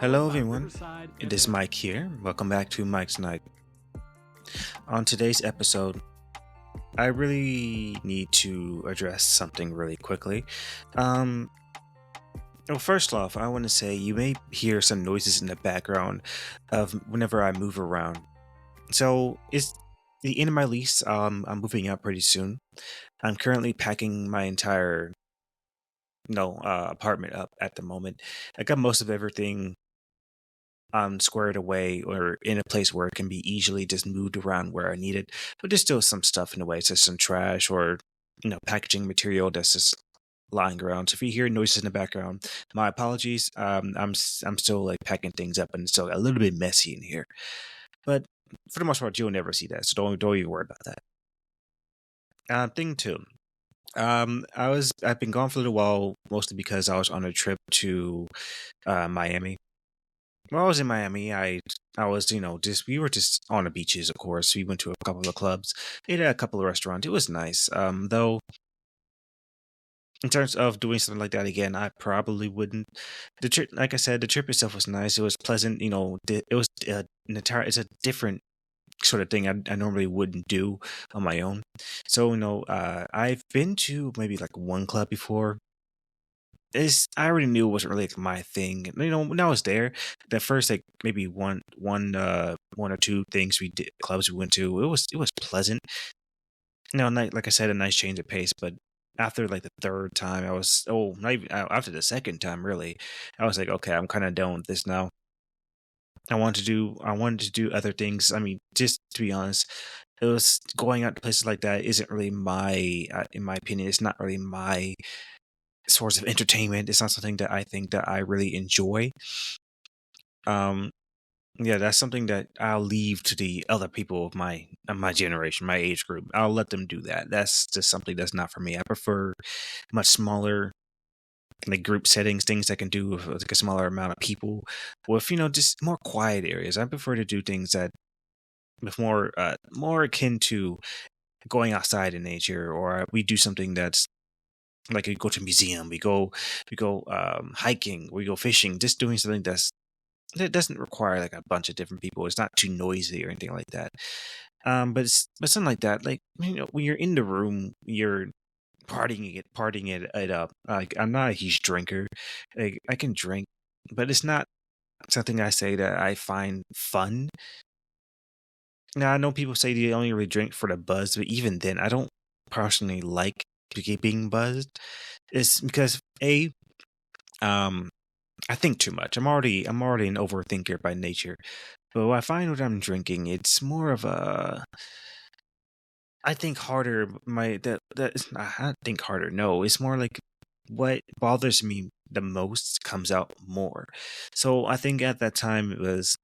Hello, everyone. It is Mike here. Welcome back to Mike's Night. On today's episode, I really need to address something really quickly. Um, well, first off, I want to say you may hear some noises in the background of whenever I move around. So, it's the end of my lease. I'm moving out pretty soon. I'm currently packing my entire apartment up at the moment. I got most of everything squared away or in a place where it can be easily just moved around where I need it. But there's still some stuff in the way, so some trash or packaging material that's just lying around. So if you hear noises in the background, my apologies. I'm still like packing things up and it's still a little bit messy in here. But for the most part, you'll never see that, so don't even worry about that. Thing two. I've been gone for a little while, mostly because I was on a trip to Miami. When I was in Miami, I was just we were just on the beaches. Of course, we went to a couple of clubs, ate at a couple of restaurants. It was nice. Though in terms of doing something like that again, I probably wouldn't. The trip, like I said, the trip itself was nice. It was pleasant. It was it's a different sort of thing I normally wouldn't do on my own. So I've been to maybe like one club before. I already knew it wasn't really like my thing. When I was there, the first like maybe one or two things we did clubs we went to, it was pleasant. Like I said, a nice change of pace. But after like the third time, I was not even after the second time really, I was like, okay, I'm kind of done with this now. I wanted to do other things. I mean, just to be honest, it was going out to places like that isn't really in my opinion, it's not really my source of entertainment. It's not something that I think that I really enjoy. Um, yeah, that's something that I'll leave to the other people of my generation, my age group. I'll let them do that. That's just something that's not for me. I prefer much smaller like group settings, things I can do with like a smaller amount of people, with just more quiet areas. I prefer to do things that with more akin to going outside in nature, or we do something that's like we go to a museum, we go hiking, we go fishing, just doing something that doesn't require like a bunch of different people. It's not too noisy or anything like that. But something like that, like when you're in the room, you're partying it up. Like I'm not a huge drinker. Like I can drink, but it's not something I say that I find fun. Now I know people say they only really drink for the buzz, but even then, I don't personally like being buzzed. It's because um, I think too much. I'm already an overthinker by nature. But what I find when I'm drinking, it's more of a I think harder. I don't think harder. No, it's more like what bothers me the most comes out more. So I think at that time it was,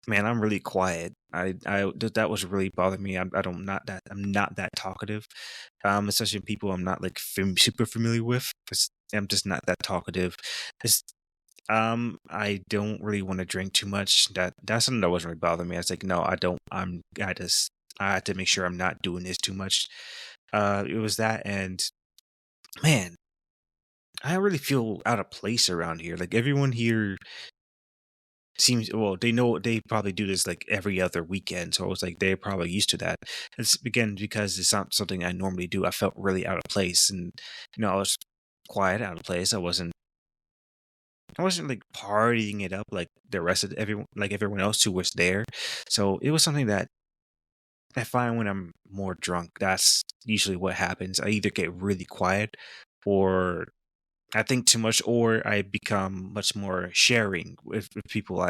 man, I'm really quiet. That was really bothering me. I'm not that talkative. Especially people I'm not like super familiar with. 'Cause I'm just not that talkative. It's I don't really want to drink too much. That's something that wasn't really bothering me. I was like, no, I don't. I had to make sure I'm not doing this too much. It was that, and man, I really feel out of place around here. Like everyone here seems well, they know they probably do this like every other weekend. So I was like, they're probably used to that. It's again because it's not something I normally do. I felt really out of place, and I was quiet, out of place. I wasn't like partying it up like the rest of everyone else who was there. So it was something that I find when I'm more drunk, that's usually what happens. I either get really quiet or I think too much, or I become much more sharing with people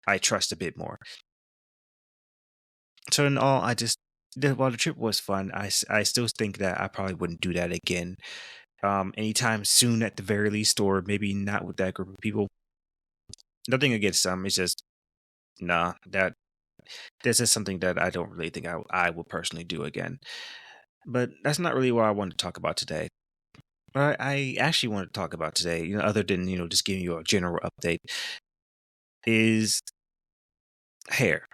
I trust a bit more. So in all, while the trip was fun, I still think that I probably wouldn't do that again anytime soon at the very least, or maybe not with that group of people. Nothing against them. It's just nah, that this is something that I don't really think I will personally do again. But that's not really what I want to talk about today. What I actually want to talk about today, other than just giving you a general update, is hair.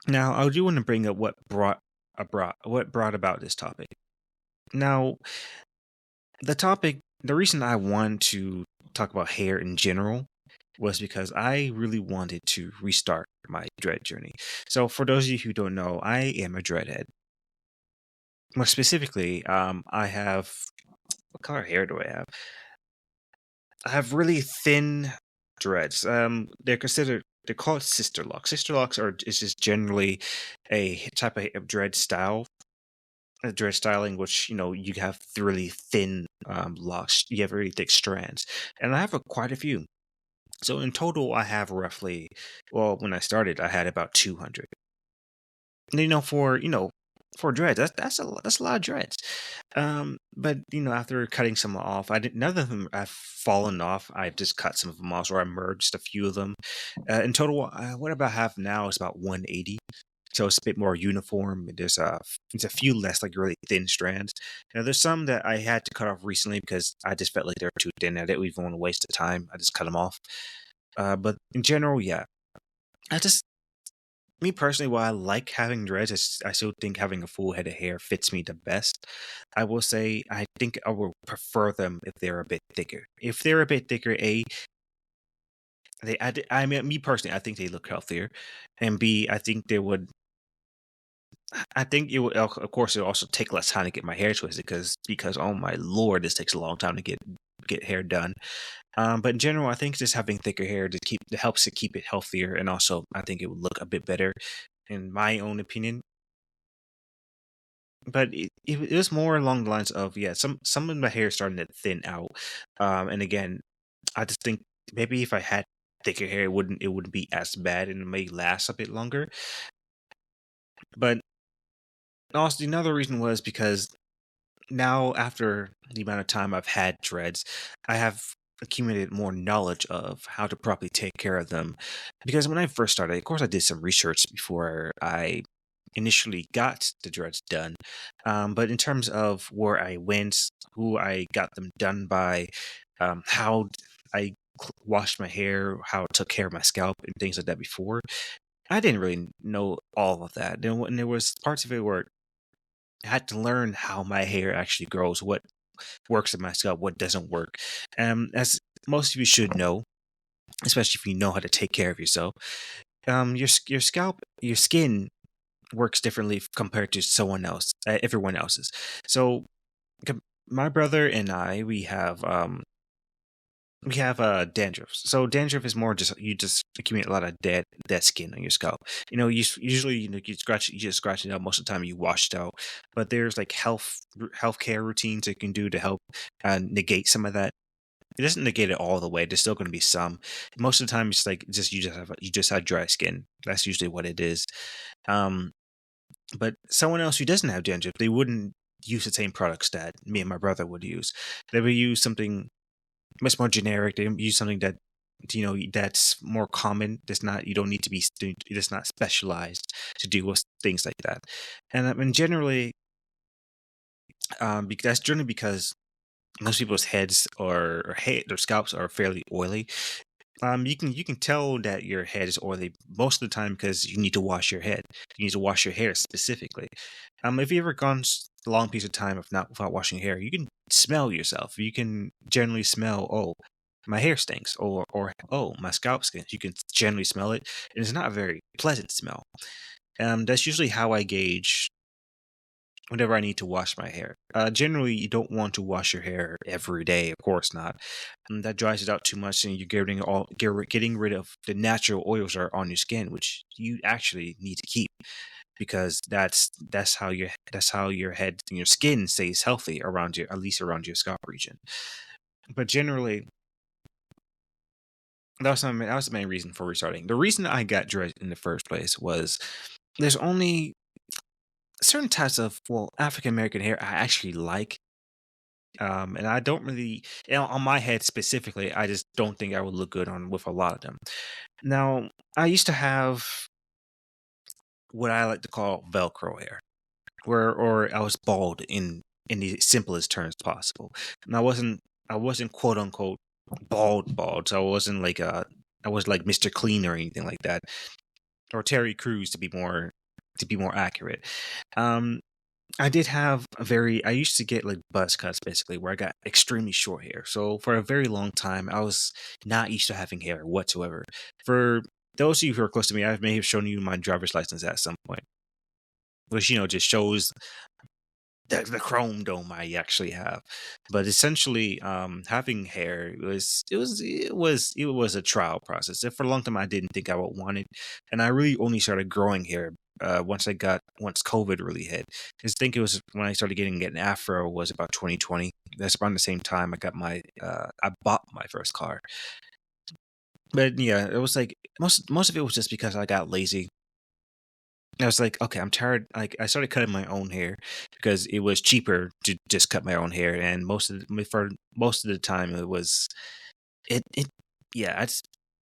Now, I do want to bring up what brought about this topic. Now, the reason I want to talk about hair in general was because I really wanted to restart my dread journey. So, for those of you who don't know, I am a dreadhead. More specifically, I have what color hair do I have? I have really thin dreads. They're called sister locks. Sister locks are is just generally a type of dread style, a dread styling, which you have really thin locks. You have really thick strands, and I have quite a few. So in total, I have roughly. Well, when I started, I had about 200. And, for dreads, that's a lot of dreads. But after cutting some off, I didn't. None of them have fallen off. I've just cut some of them off, or I merged a few of them. In total, what about have now is about 180. So it's a bit more uniform. It's a few less like really thin strands. Now there's some that I had to cut off recently because I just felt like they were too thin. I didn't even want to waste the time. I just cut them off. But in general, yeah, I just me personally, while I like having dreads, I still think having a full head of hair fits me the best. I will say I think I will prefer them if they're a bit thicker. If they're a bit thicker, I mean, me personally, I think they look healthier, and B, I think they would. I think it would, of course, it would also take less time to get my hair twisted because oh my lord, this takes a long time to get hair done. But in general, I think just having thicker hair helps to keep it healthier, and also I think it would look a bit better, in my own opinion. But it was more along the lines of, yeah, some of my hair is starting to thin out, and again, I just think maybe if I had thicker hair, it wouldn't be as bad and it may last a bit longer. But also another reason was because now after the amount of time I've had dreads, I have accumulated more knowledge of how to properly take care of them. Because when I first started, of course, I did some research before I initially got the dreads done. But in terms of where I went, who I got them done by, how I washed my hair, how I took care of my scalp, and things like that before, I didn't really know all of that. And there was parts of it where I had to learn how my hair actually grows, what works in my scalp, what doesn't work. As most of you should know, especially if you know how to take care of yourself, your scalp, your skin works differently compared to everyone else's. So my brother and I, we have dandruff. So dandruff is more just you just accumulate a lot of dead skin on your scalp. Usually you just scratch it out most of the time. You wash it out, but there's like healthcare routines you can do to help negate some of that. It doesn't negate it all the way. There's still going to be some. Most of the time, it's like you just have dry skin. That's usually what it is. Um, but someone else who doesn't have dandruff, they wouldn't use the same products that me and my brother would use. They would use something much more generic. They use something that's more common. That's not you don't need to be. That's not specialized to deal with things like that. And generally, that's generally because most people's heads or their scalps are fairly oily. You can tell that your head is oily most of the time because you need to wash your head. You need to wash your hair specifically. If you ever gone a long piece of time of not without washing your hair, you can smell yourself. You can generally smell, oh, my hair stinks, or oh, my scalp stinks. You can generally smell it, and it's not a very pleasant smell. That's usually how I gauge whenever I need to wash my hair. Generally, you don't want to wash your hair every day, of course not. That dries it out too much, and you're getting rid of the natural oils that are on your skin, which you actually need to keep because that's how your head and your skin stays healthy around at least around your scalp region. But generally, that was the main reason for restarting. The reason I got dread in the first place was there's only certain types of African American hair I actually like. And I don't really, on my head specifically, I just don't think I would look good on with a lot of them. Now, I used to have what I like to call Velcro hair, or I was bald in the simplest terms possible. And I wasn't quote unquote bald, so I was like Mr. Clean or anything like that, or Terry Crews to be more accurate. Um, I did have a very I used to get like buzz cuts basically where I got extremely short hair. So for a very long time I was not used to having hair whatsoever. For those of you who are close to me, I may have shown you my driver's license at some point, which just shows the chrome dome I actually have. But essentially, having hair was a trial process. And for a long time, I didn't think I would want it, and I really only started growing hair once COVID really hit. I think it was when I started getting an afro was about 2020. That's around the same time I bought my first car. But yeah, it was like most of it was just because I got lazy. I was like, okay, I'm tired. Like, I started cutting my own hair because it was cheaper to just cut my own hair, and for most of the time, it. Yeah,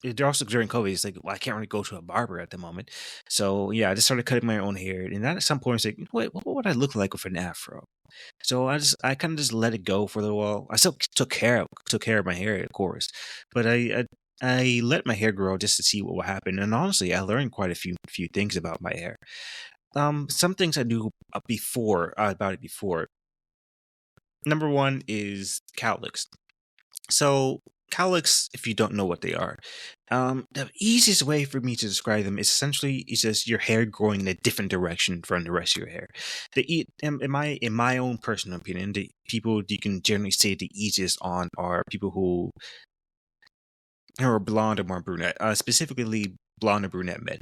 it also during COVID. It's like, well, I can't really go to a barber at the moment, so yeah, I just started cutting my own hair, and then at some point, it's like, wait, what would I look like with an afro? So I kind of just let it go for a little while. I still took care of my hair, of course, but I let my hair grow just to see what would happen, and honestly, I learned quite a few things about my hair. Some things I knew about it before. Number one is cowlicks. So cowlicks, if you don't know what they are, the easiest way for me to describe them is essentially it's just your hair growing in a different direction from the rest of your hair. In my own personal opinion, the people you can generally say the easiest on are people who are blonde or more brunette, specifically blonde or brunette men.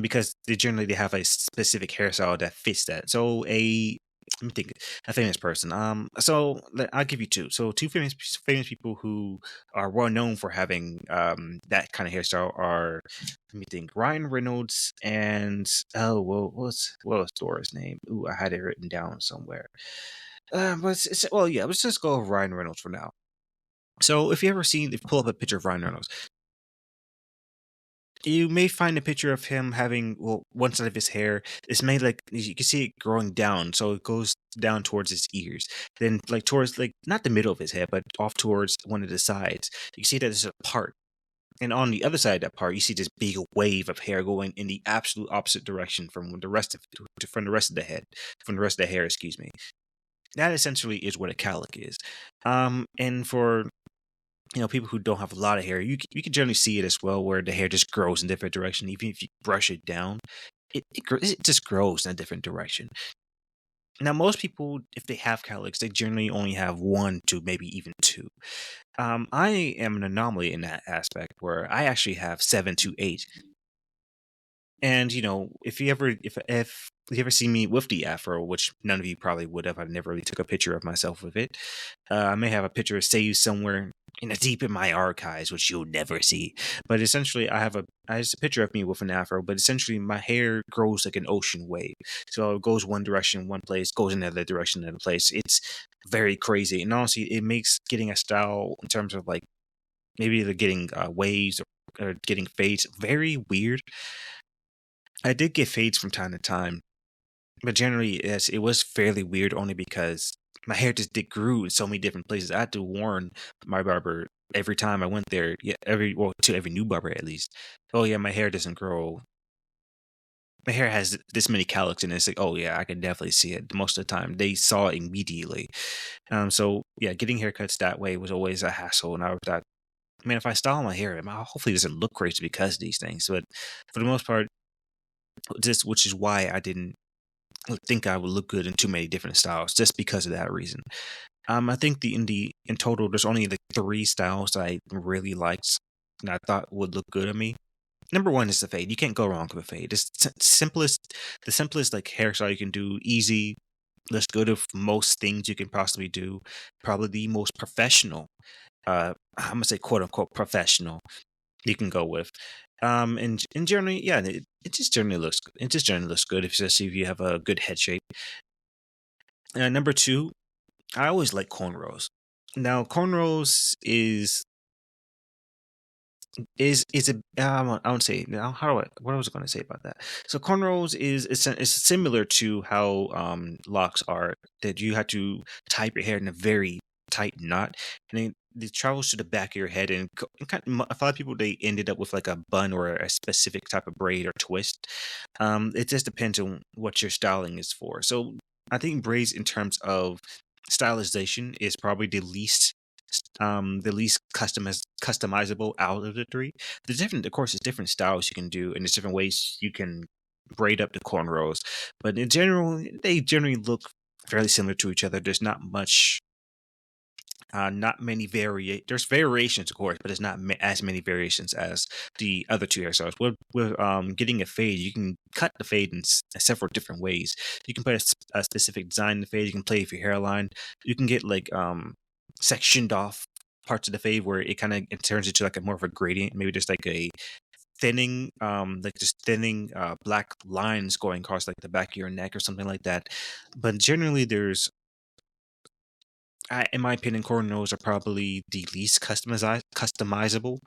Because they have a specific hairstyle that fits that. So let me think, a famous person. I'll give you two. So two famous people who are well known for having that kind of hairstyle are, let me think, Ryan Reynolds and what was Dora's name? Ooh, I had it written down somewhere. Well, yeah, let's just go with Ryan Reynolds for now. So if you pull up a picture of Ryan Reynolds, you may find a picture of him having, well, one side of his hair is made like you can see it growing down, so it goes down towards his ears, then like towards like not the middle of his head, but off towards one of the sides. You see that there's a part, and on the other side of that part, you see this big wave of hair going in the absolute opposite direction from the rest of the hair. Excuse me. That essentially is what a cowlick is. And for people who don't have a lot of hair, you can generally see it as well, where the hair just grows in different direction. Even if you brush it down, it just grows in a different direction. Now, most people, if they have cowlicks, they generally only have one to maybe even two. I am an anomaly in that aspect, where I actually have 7 to 8. And if you ever see me with the afro, which none of you probably would have, I never really took a picture of myself with it. I may have a picture saved somewhere deep in my archives, which you'll never see. But essentially, I have a picture of me with an afro. But essentially, my hair grows like an ocean wave, so it goes one direction, one place, goes in another direction, another place. It's very crazy, and honestly, it makes getting a style in terms of like maybe either getting waves or getting fades very weird. I did get fades from time to time, but generally, yes, it was fairly weird only because my hair just did grew in so many different places. I had to warn my barber every time I went there, yeah, to every new barber at least. Oh yeah, my hair doesn't grow. My hair has this many cowlicks, and it's like, oh yeah, I can definitely see it. Most of the time, they saw it immediately. So yeah, getting haircuts that way was always a hassle, and I thought, man, if I style my hair, hopefully it doesn't look crazy because of these things. But for the most part, just which is why I didn't think I would look good in too many different styles, just because of that reason. I think in total, there's only like 3 styles that I really liked and I thought would look good on me. Number one is the fade. You can't go wrong with a fade. It's the simplest like hairstyle you can do. Easy, looks good of most things you can possibly do. Probably the most professional. I'm gonna say quote unquote professional you can go with. And generally, yeah, it just generally looks good. It just generally looks good, especially if you have a good head shape. Number two, I always like cornrows. Now, cornrows is a I won't say now. What was I going to say about that? So cornrows is similar to how locks are, that you have to tie your hair in a very tight knot, and then it travels to the back of your head, and a lot of people, they ended up with like a bun or a specific type of braid or twist. It just depends on what your styling is for. So I think braids in terms of stylization is probably the least customizable out of the three. There's different, of course, there's different styles you can do, and there's different ways you can braid up the cornrows. But in general, they generally look fairly similar to each other. There's not many there's variations, of course, but there's not as many variations as the other two hairstyles. With getting a fade, you can cut the fade in several different ways. You can put a specific design in the fade. You can play with your hairline. You can get like sectioned off parts of the fade where it turns into like a more of a gradient, maybe just like a thinning black lines going across like the back of your neck or something like that. But generally, in my opinion, cornrows are probably the least customizable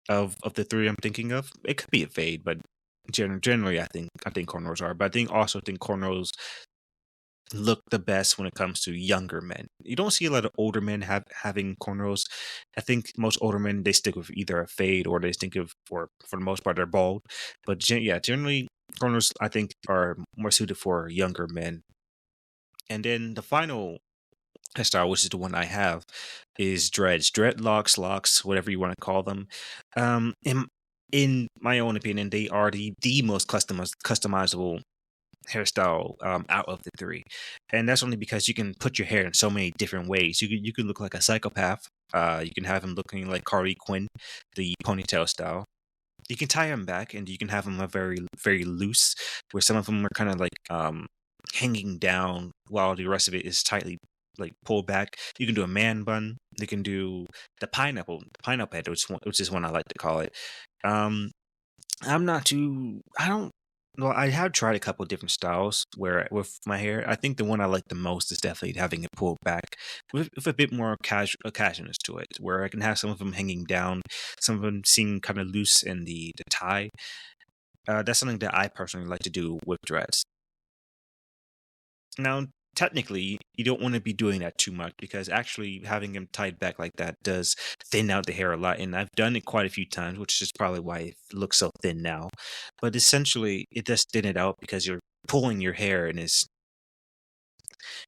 of the three I'm thinking of. It could be a fade, but generally, I think cornrows are. But I think cornrows look the best when it comes to younger men. You don't see a lot of older men having cornrows. I think most older men they stick with either a fade or they think of, or for the most part, they're bald. But generally, cornrows I think are more suited for younger men. And then the final hairstyle, which is the one I have, is dreads, dreadlocks, locks, whatever you want to call them. In my own opinion, they are the most customizable hairstyle out of the three, and that's only because you can put your hair in so many different ways. You can look like a psychopath. You can have him looking like Harley Quinn, the ponytail style. You can tie them back, and you can have them a very very loose, where some of them are kind of like hanging down, while the rest of it is tightly like pulled back. You can do a man bun. You can do the pineapple head, which is one I like to call it. Um, I'm not too. I don't. Well, I have tried a couple different styles where with my hair. I think the one I like the most is definitely having it pulled back with a bit more casualness to it, where I can have some of them hanging down, some of them seem kind of loose in the tie. That's something that I personally like to do with dreads. Now, technically, you don't want to be doing that too much because actually having them tied back like that does thin out the hair a lot. And I've done it quite a few times, which is probably why it looks so thin now. But essentially, it does thin it out because you're pulling your hair and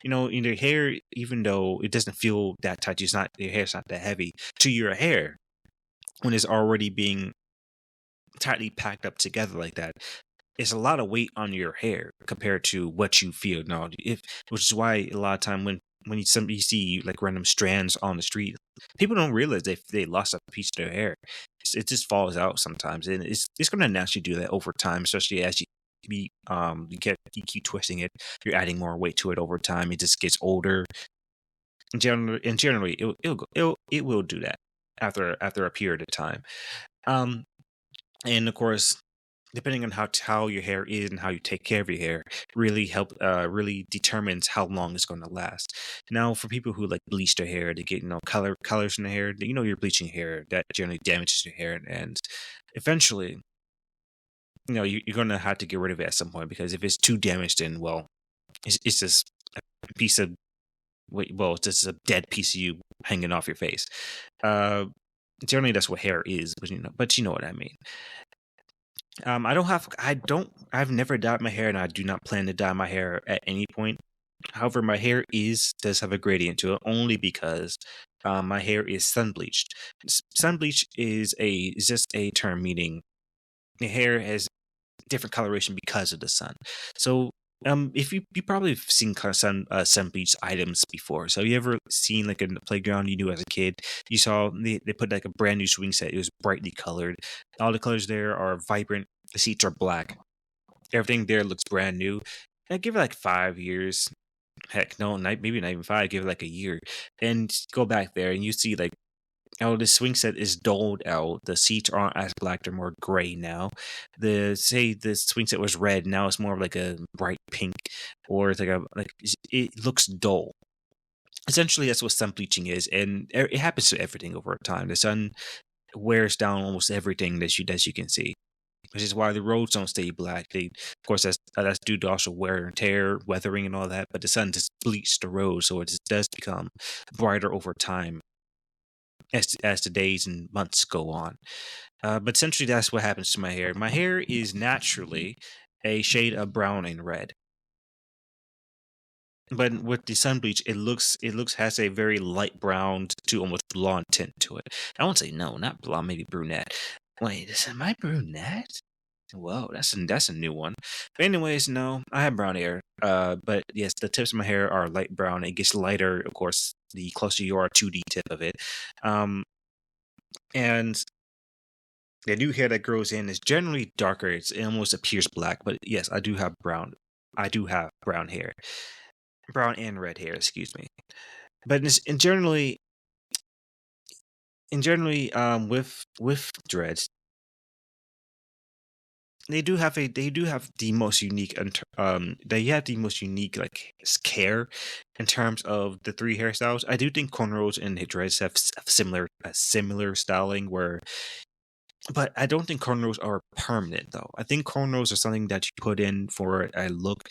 in your hair, even though it doesn't feel that tight, your hair's not that heavy to your hair when it's already being tightly packed up together like that. It's a lot of weight on your hair compared to what you feel now. Which is why a lot of time when you see like random strands on the street, people don't realize they lost a piece of their hair. It just falls out sometimes, and it's going to naturally do that over time, especially as you keep twisting it. You're adding more weight to it over time. It just gets older. Generally, it will do that after a period of time. Um, and of course, depending on how your hair is and how you take care of your hair really determines how long it's going to last. Now for people who like bleach their hair, they get colors in the hair, you're bleaching hair that generally damages your hair, and eventually you're going to have to get rid of it at some point, because if it's too damaged, then well, it's just a piece of well, it's just a dead piece of you hanging off your face. uh Generally that's what hair is, but you know what I mean. I've never dyed my hair, and I do not plan to dye my hair at any point. However, my hair does have a gradient to it, only because my hair is sun bleached. Sun bleach is just a term meaning the hair has different coloration because of the sun. So, if you probably have seen kind of sun bleach items before. So, you ever seen like in the playground you knew as a kid, you saw they put like a brand new swing set. It was brightly colored. All the colors there are vibrant. The seats are black. Everything there looks brand new. And give it like 5 years. Heck, no, maybe not even five. Give it like a year, and go back there, and you see like, oh, the swing set is dulled out. The seats aren't as black; they're more gray now. The swing set was red, now it's more of like a bright pink, or it's it looks dull. Essentially, that's what sun bleaching is, and it happens to everything over time. The sun wears down almost everything that you can see, which is why the roads don't stay black. Of course, that's due to also wear and tear, weathering, and all that. But the sun just bleached the road, so it just does become brighter over time as the days and months go on. But essentially, that's what happens to my hair. My hair is naturally a shade of brown and red. but with the sun bleach, it looks has a very light brown to almost blonde tint to it. I won't say no, not blonde, maybe brunette. Wait, am I brunette? Whoa, that's a new one. But anyways, no, I have brown hair. But yes, the tips of my hair are light brown. It gets lighter, of course, the closer you are to the tip of it. Um, and the new hair that grows in is generally darker. It almost appears black. But yes, I do have brown. I do have brown hair, brown and red hair. Excuse me. But with dreads, they do have the most unique they have the most unique like care in terms of the three hairstyles. I do think cornrows and dreads have similar styling where, but I don't think cornrows are permanent though. I think cornrows are something that you put in for a look.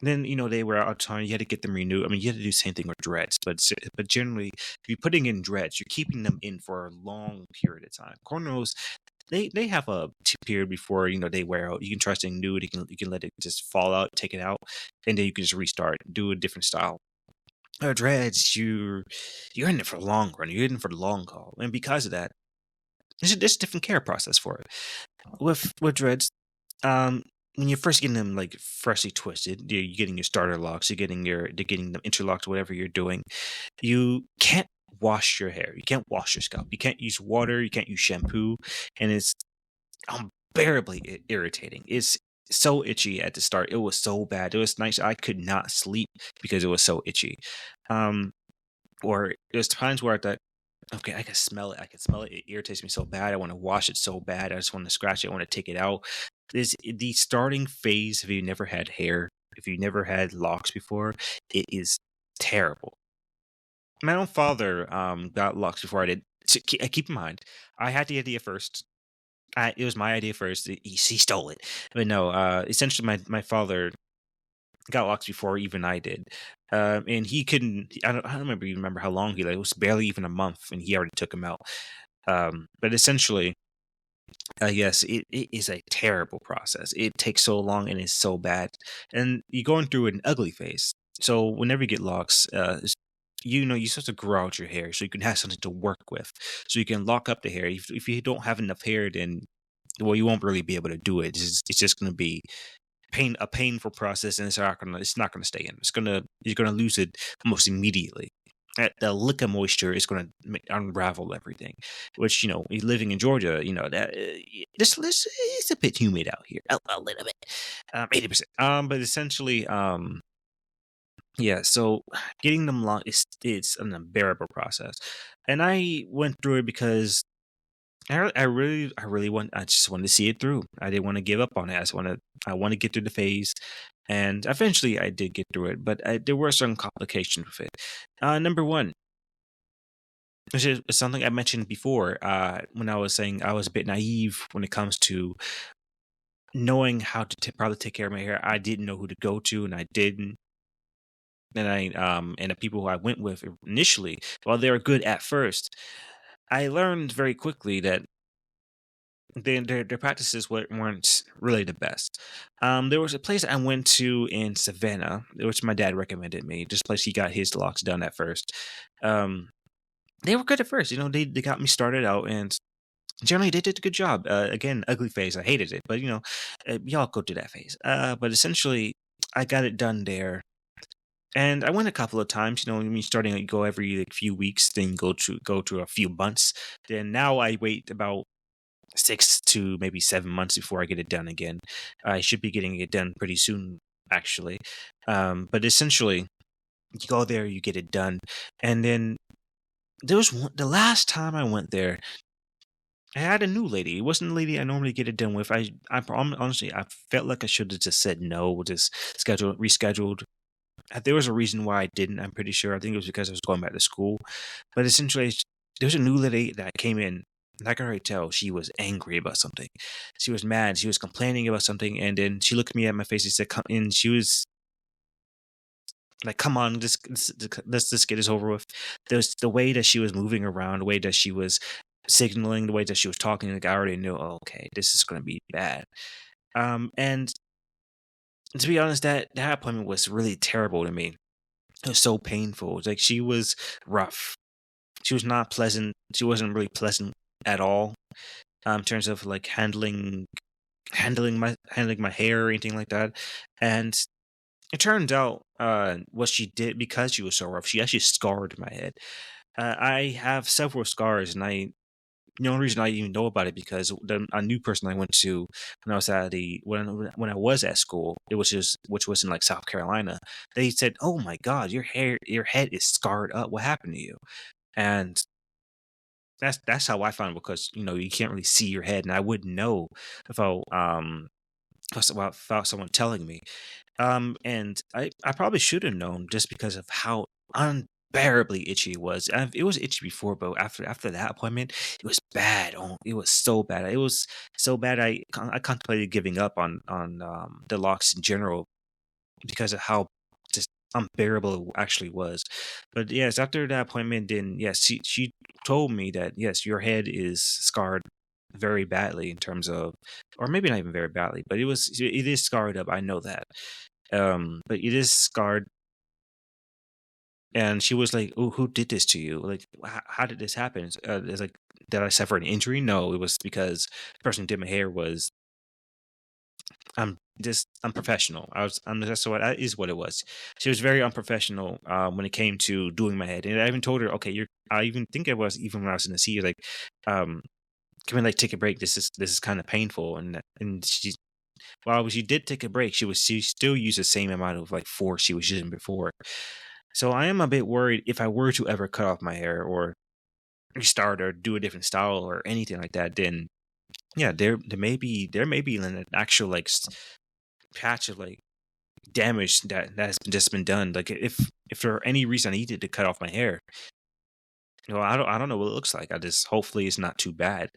And then they were out of time. You had to get them renewed. I mean, you had to do the same thing with dreads, but generally, if you're putting in dreads, you're keeping them in for a long period of time. Cornrows, they have a period before they wear out. You can try something new. You can let it just fall out, take it out, and then you can just restart, do a different style. Dreads, you're in it for the long run. You're in it for the long haul, and because of that, there's a different care process for it. With dreads, um, when you're first getting them like freshly twisted, you're getting your starter locks, they're getting them interlocked, whatever you're doing. You can't wash your hair. You can't wash your scalp. You can't use water. You can't use shampoo, and it's unbearably irritating. It's so itchy at the start. It was so bad. It was nice. I could not sleep because it was so itchy. Um, or there's times where I thought, okay, I can smell it. I can smell it. It irritates me so bad. I want to wash it so bad. I just want to scratch it. I want to take it out. Is the starting phase, if you never had hair, if you never had locks before, it is terrible. My own father got locks before I did. So keep in mind, I had the idea first. It was my idea first. He stole it, but no. Essentially, my father got locks before even I did, and he couldn't. I don't remember how long he like. It was barely even a month, and he already took him out. But essentially, yes, it is a terrible process. It takes so long and it's so bad, and you're going through an ugly phase. So whenever you get locks, you're supposed to grow out your hair so you can have something to work with, so you can lock up the hair. If you don't have enough hair, then well, you won't really be able to do it. It's just going to be a painful process, and it's not gonna stay in. You're gonna lose it almost immediately. The lick of moisture is going to unravel everything. Which living in Georgia, that this it's a bit humid out here, a little bit, 80%. But essentially, yeah. So getting them long is it's an unbearable process, and I went through it because I just wanted to see it through. I didn't want to give up on it. I want to get through the phase, and eventually I did get through it. But there were some complications with it. Number one, which is something I mentioned before, when I was saying I was a bit naive when it comes to knowing how to probably take care of my hair. I didn't know who to go to, and I didn't. And the people who I went with initially, while they were good at first, I learned very quickly that their practices weren't really the best. There was a place I went to in Savannah, which my dad recommended me. This place he got his locks done at first. Um, they were good at first. They got me started out, and generally they did a good job. Again, ugly phase. I hated it, but y'all go through that phase. But essentially, I got it done there. And I went a couple of times, when you starting you go every like few weeks, then you go to a few months. Then now I wait about 6 to maybe 7 months before I get it done again. I should be getting it done pretty soon, actually. But essentially, you go there, you get it done, and then the last time I went there, I had a new lady. It wasn't the lady I normally get it done with. Honestly, I felt like I should have just said no, just rescheduled. There was a reason why I didn't. I'm pretty sure. I think it was because I was going back to school. But essentially, there was a new lady that came in, and I could already tell she was angry about something. She was mad. She was complaining about something, and then she looked me at my face and said, "Come in." She was like, "Come on, let's just get this over with." There's the way that she was moving around, the way that she was signaling, the way that she was talking. Like I already knew, oh, okay, this is going to be bad. And to be honest, that appointment was really terrible to me. It was so painful. It's like she was rough. She was not pleasant. She wasn't really pleasant at all. In terms of like handling my hair or anything like that. And it turned out what she did, because she was so rough, she actually scarred my head. I have several scars, and the only reason I even know about it because a new person I went to when I was when I was at school, it was just which was in like South Carolina. They said, "Oh my God, your head is scarred up. What happened to you?" And that's how I found it, because you can't really see your head, and I wouldn't know without without someone telling me. And I probably should have known, just because of how unbearably itchy it was. It was itchy before, but after that appointment, it was bad. Oh, it was so bad. It was so bad. I contemplated giving up on the locks in general, because of how just unbearable it actually was. But yes, after that appointment, then yes, she told me that yes, your head is scarred very badly, in terms of, or maybe not even very badly, but it is scarred up. I know that. But it is scarred. And she was like, "Oh, who did this to you? Like, how did this happen?" It's like, did I suffer an injury? No, it was because the person who did my hair was just unprofessional. That's what that is what it was. She was very unprofessional when it came to doing my head. And I even told her, okay, I even think it was, even when I was in the sea, like, um, can we like take a break? This is kind of painful. And while she did take a break, she still used the same amount of like force she was using before. So I am a bit worried, if I were to ever cut off my hair or restart or do a different style or anything like that, then yeah, there may be an actual like patch of like damage that has just been done. Like, if for any reason I needed to cut off my hair, I don't know what it looks like. I just, hopefully it's not too bad.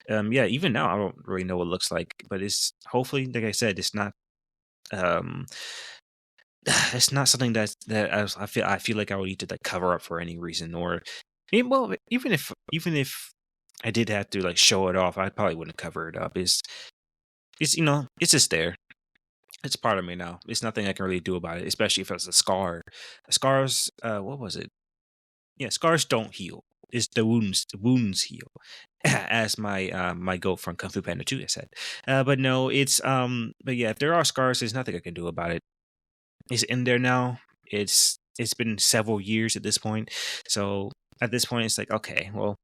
Yeah, even now I don't really know what it looks like, but it's, hopefully, like I said, it's not um it's not something that I feel like I would need to like cover up for any reason. Or well, even if I did have to like show it off, I probably wouldn't cover it up. It's it's just there. It's part of me now. It's nothing I can really do about it, especially if it's a scar. Scars, what was it? Yeah, scars don't heal. It's the wounds heal, as my goat from Kung Fu Panda 2 has said. But no, but yeah, if there are scars, there's nothing I can do about it. It's in there now. It's been several years at this point, so at this point, it's like, okay, well,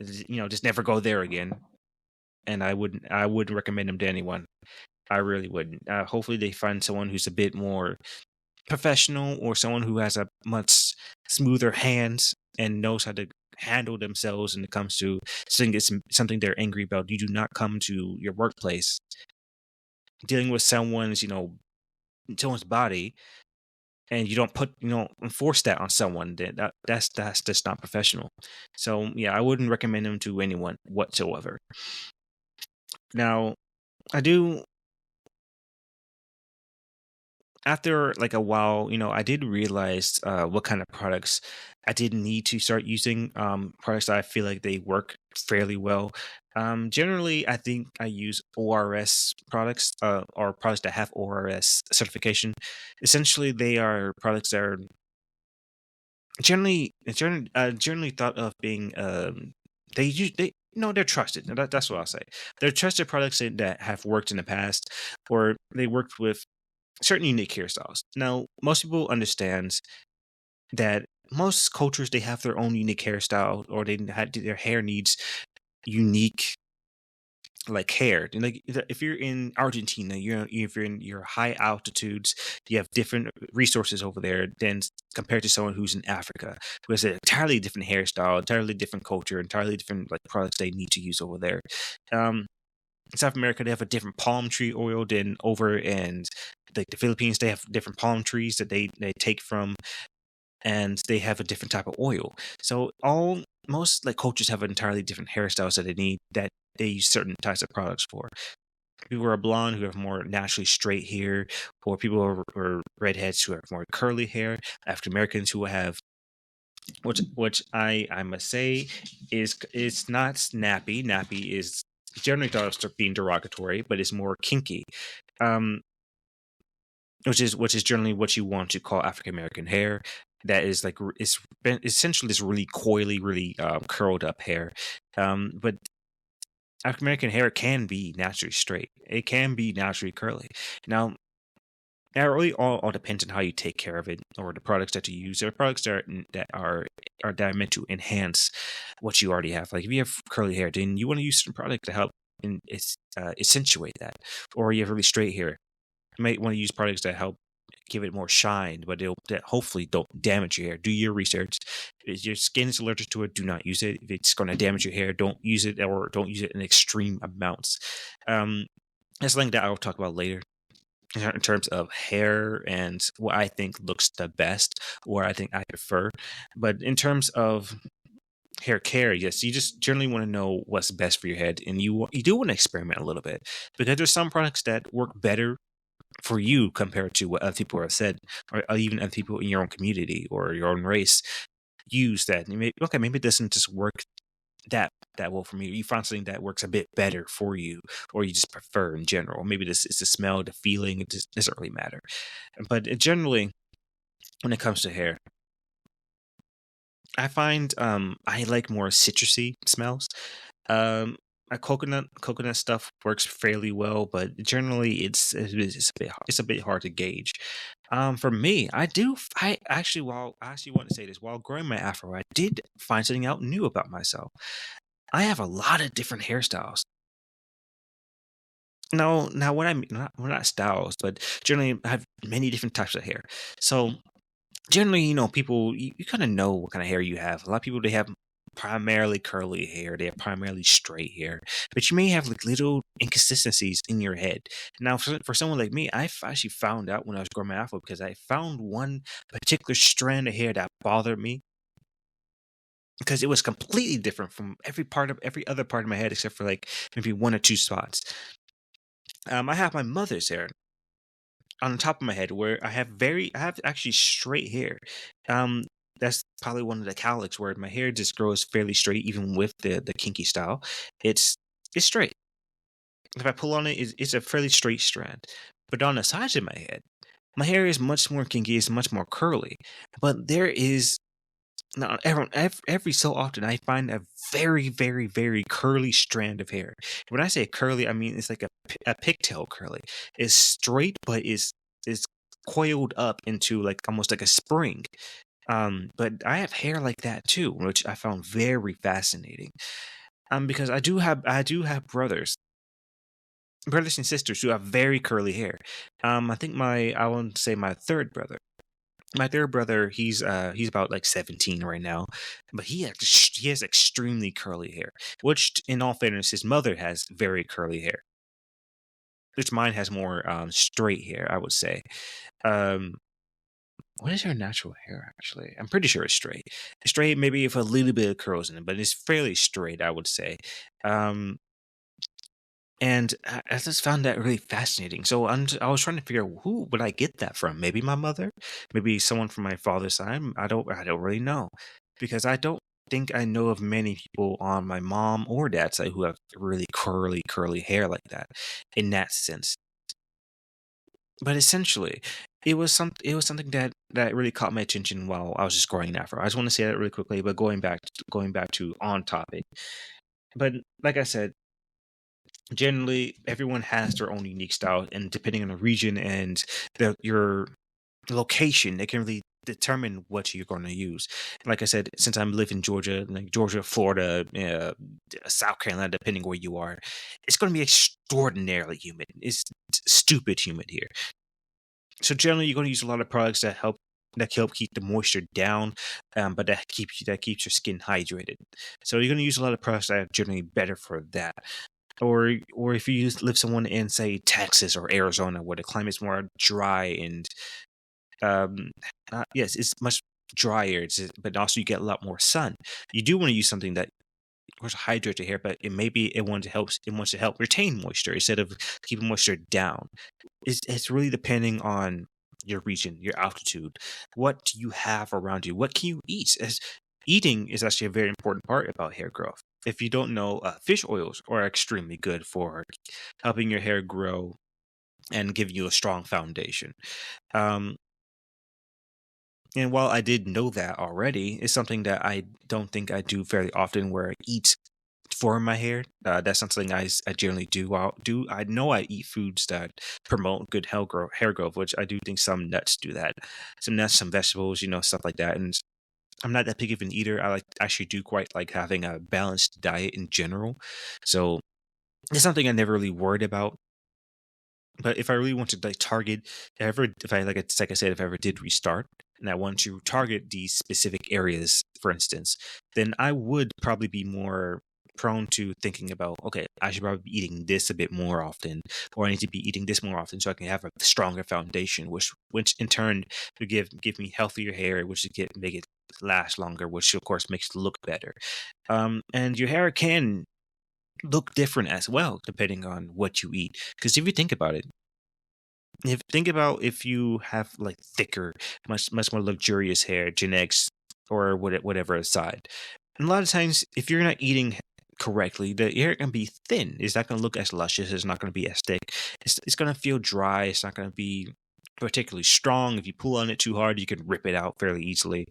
just never go there again. And I wouldn't recommend them to anyone. I really wouldn't. Hopefully, they find someone who's a bit more professional, or someone who has a much smoother hands and knows how to handle themselves when it comes to something they're angry about. You do not come to your workplace dealing with someone's body, and you don't enforce that on someone. That's just not professional. So yeah, I wouldn't recommend them to anyone whatsoever. Now, I do, after like a while, I did realize what kind of products I did need to start using. Products that I feel like they work fairly well. Generally, I think I use ORS products, or products that have ORS certification. Essentially, they are products that are generally thought of being, they they're trusted. That's what I'll say. They're trusted products that have worked in the past, or they worked with certain unique hairstyles. Now, most people understand that most cultures, they have their own unique hairstyle, or their hair needs unique like hair. And like, if you're in Argentina, if you're in your high altitudes, you have different resources over there than compared to someone who's in Africa, who has an entirely different hairstyle, entirely different culture, entirely different like products they need to use over there. In South America, they have a different palm tree oil than over in like the Philippines. They have different palm trees that they take from, and they have a different type of oil. So most like cultures have entirely different hairstyles that they need, that they use certain types of products for. People who are blonde, who have more naturally straight hair, or people who are redheads who have more curly hair. African Americans who have, which I must say, is not snappy. Nappy is generally thought of being derogatory, but it's more kinky. Um, which is generally what you want to call African American hair. That is like it's essentially this really coily, really curled up hair. But African American hair can be naturally straight. It can be naturally curly. Now, that really all depends on how you take care of it or the products that you use. There are products that are meant to enhance what you already have. Like if you have curly hair, then you want to use certain product to help accentuate that. Or you have really straight hair, you might want to use products that help give it more shine, but that hopefully don't damage your hair. Do your research. If your skin is allergic to it, do not use it. If it's going to damage your hair, don't use it, or don't use it in extreme amounts. Um, that's something that I'll talk about later in terms of hair and what I think looks the best, or I think I prefer. But in terms of hair care, yes, you just generally want to know what's best for your head, and you do want to experiment a little bit because there's some products that work better for you compared to what other people have said, or even other people in your own community or your own race use that. And maybe it doesn't just work that well for me. You find something that works a bit better for you, or you just prefer in general. Maybe this is the smell, the feeling. It just doesn't really matter. But generally, when it comes to hair, I find I like more citrusy smells. Um, coconut stuff works fairly well, but generally it's a bit hard to gauge. For me, I actually I actually want to say this, while growing my afro, I did find something out new about myself. I have a lot of different hairstyles. No, now what I mean, not, well, not styles, but generally I have many different types of hair. So generally, people, you kind of know what kind of hair you have. A lot of people, they have primarily curly hair, they have primarily straight hair, but you may have like little inconsistencies in your head. Now, for someone like me, actually found out when I was growing my afro because I found one particular strand of hair that bothered me because it was completely different from every other part of my head except for like maybe one or two spots. I have my mother's hair on the top of my head where I have actually straight hair. Um, that's probably one of the cowlicks where my hair just grows fairly straight, even with the kinky style. It's it's straight. If I pull on it, it's a fairly straight strand. But on the sides of my head, my hair is much more kinky. It's much more curly. But there is now, every so often, I find a very, very, very curly strand of hair. When I say curly, I mean it's like a pigtail curly. It's straight, but is coiled up into like almost like a spring. But I have hair like that too, which I found very fascinating. Because I do have brothers and sisters who have very curly hair. I think I want to say my third brother. My third brother, he's about like 17 right now, but he has extremely curly hair. Which, in all fairness, his mother has very curly hair. Which mine has more straight hair, I would say. Um, what is her natural hair actually? I'm pretty sure it's straight. Straight, maybe with a little bit of curls in it, but it's fairly straight, I would say. Um, And I just found that really fascinating. So I was trying to figure out who would I get that from? Maybe my mother, maybe someone from my father's side. I don't really know because I don't think I know of many people on my mom or dad's side who have really curly hair like that. In that sense, but essentially, it was something that really caught my attention while I was just growing afro. I just want to say that really quickly, but going back to on topic. But like I said, generally everyone has their own unique style, and depending on the region and your location, they can really determine what you're going to use. Like I said, since I'm living in Georgia, like Georgia, Florida, South Carolina, depending where you are, it's going to be extraordinarily humid. It's stupid humid here. So generally, you're going to use a lot of products that help keep the moisture down, but that keeps your skin hydrated. So you're going to use a lot of products that are generally better for that. Or if live someone in, say, Texas or Arizona, where the climate's more dry and um yes, it's much drier, but also you get a lot more sun. You do want to use something that of course hydrate your hair, but it wants to help retain moisture instead of keeping moisture down. It's really depending on your region, your altitude. What do you have around you? What can you eat? As eating is actually a very important part about hair growth. If you don't know, fish oils are extremely good for helping your hair grow and give you a strong foundation. Um, and while I did know that already, it's something that I don't think I do very often where I eat for my hair. That's something I generally do. I know I eat foods that promote good hair growth, which I do think some nuts do that. Some nuts, some vegetables, stuff like that. And I'm not that big of an eater. I actually do quite like having a balanced diet in general. So it's something I never really worried about. But if I really want to like target, if I like I said, if I ever did restart and I want to target these specific areas, for instance, then I would probably be more prone to thinking about, okay, I should probably be eating this a bit more often, or I need to be eating this more often so I can have a stronger foundation, which in turn would give me healthier hair, which would make it last longer, which of course makes it look better. And your hair can look different as well depending on what you eat. Because if you think about it, if you have like thicker, much more luxurious hair, genetics or whatever aside, and a lot of times if you're not eating correctly, the hair can be thin. It's not going to look as luscious. It's not going to be as thick. It's going to feel dry. It's not going to be particularly strong. If you pull on it too hard, you can rip it out fairly easily.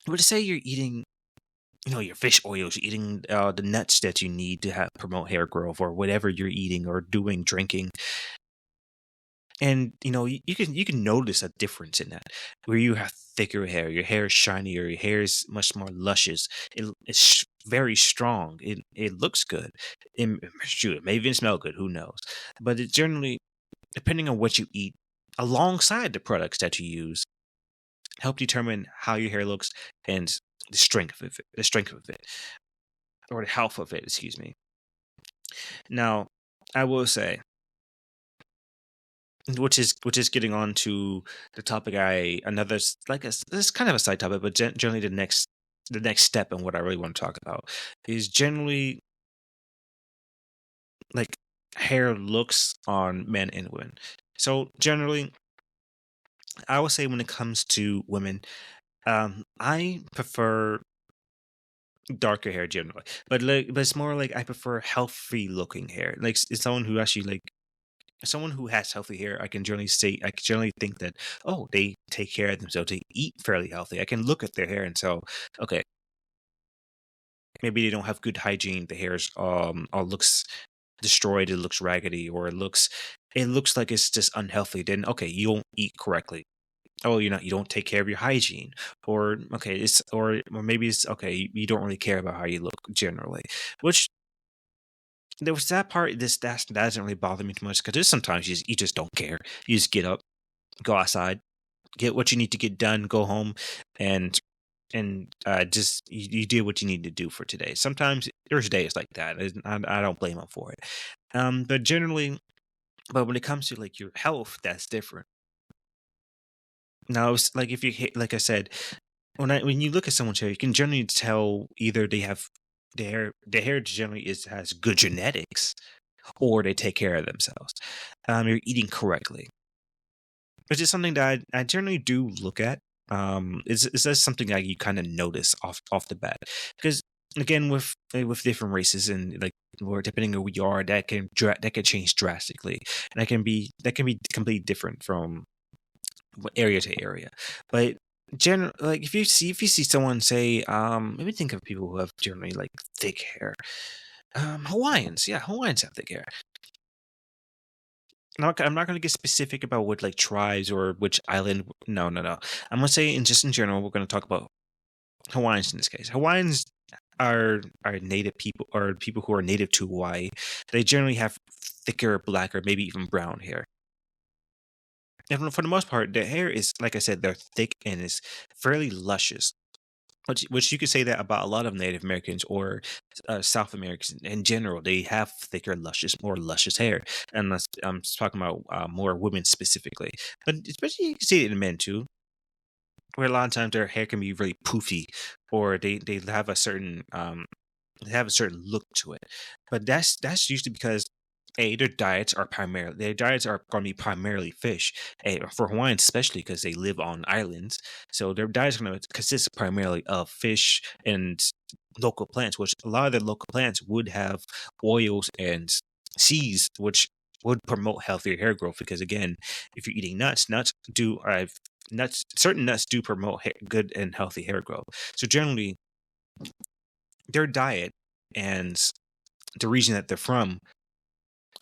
But to say you're eating your fish oils, you're eating the nuts that you need to promote hair growth, or whatever you're eating or drinking, and you can notice a difference in that, where you have thicker hair, your hair is shinier, your hair is much more luscious. It's very strong. It looks good. Shoot, it may even smell good. Who knows? But it generally, depending on what you eat, alongside the products that you use, help determine how your hair looks and the strength of it, or the health of it. Excuse me. Now, I will say, which is getting on to the topic this is kind of a side topic, but generally the next step and what I really want to talk about is generally like hair looks on men and women. So generally, I would say when it comes to women, I prefer darker hair generally, but it's more like I prefer healthy looking hair. Like it's someone who actually like someone who has healthy hair. I can generally think that, oh, they take care of themselves, they eat fairly healthy. I can look at their hair and tell, okay, maybe they don't have good hygiene. The hair's or looks destroyed, it looks raggedy, or it looks like it's just unhealthy. Then okay, you don't eat correctly. Oh, you don't take care of your hygiene, or okay, or maybe it's okay, you don't really care about how you look generally, which there was that part. That doesn't really bother me too much, because there's sometimes you just don't care. You just get up, go outside, get what you need to get done, go home, and just you do what you need to do for today. Sometimes there's days like that. I don't blame them for it. But generally, but when it comes to like your health, that's different. Now, it's like if like I said, when you look at someone's hair, you can generally tell either they have their hair generally has good genetics, or they take care of themselves. You're eating correctly, which is something that I generally do look at. Is that something that you kind of notice off the bat? Because again, with different races and like, or depending on who you are, that can change drastically, and that can be completely different from area to area. But like if you see someone say, let me think of people who have generally like thick hair. Hawaiians, yeah, Hawaiians have thick hair. I'm not going to get specific about what like tribes or which island. No, no, no. I'm going to say in general, we're going to talk about Hawaiians in this case. Hawaiians are native people, or people who are native to Hawaii. They generally have thicker, blacker, maybe even brown hair. And for the most part, their hair is, like I said, they're thick and it's fairly luscious. Which you could say that about a lot of Native Americans, or South Americans in general. They have thicker, more luscious hair, and I'm talking about more women specifically. But especially you can see it in men too, where a lot of times their hair can be really poofy, or they have a certain look to it. But that's usually because their diets are going to be primarily fish. For Hawaiians especially, because they live on islands, so their diets are going to consist primarily of fish and local plants, which a lot of the local plants would have oils and seeds, which would promote healthier hair growth because again, if you're eating nuts, certain nuts do promote good and healthy hair growth. So generally, their diet and the region that they're from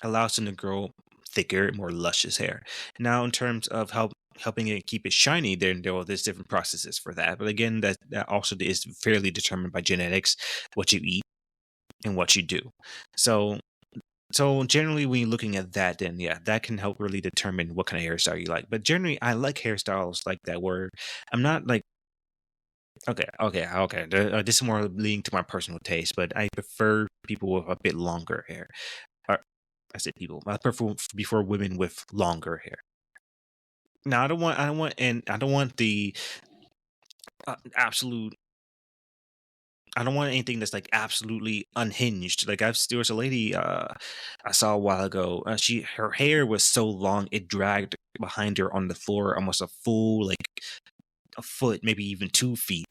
allows them to grow thicker, more luscious hair. Now, in terms of helping it keep it shiny, there's different processes for that. But again, that also is fairly determined by genetics, what you eat and what you do. So generally, when you're looking at that, then yeah, that can help really determine what kind of hairstyle you like. But generally, I like hairstyles like that where I'm not like okay. This is more leading to my personal taste, but I prefer people with a bit longer hair. Or, I say people. I prefer women with longer hair. Now, I don't want the absolute. I don't want anything that's like absolutely unhinged. Like there was a lady I saw a while ago. Her hair was so long it dragged behind her on the floor almost a full like a foot, maybe even 2 feet.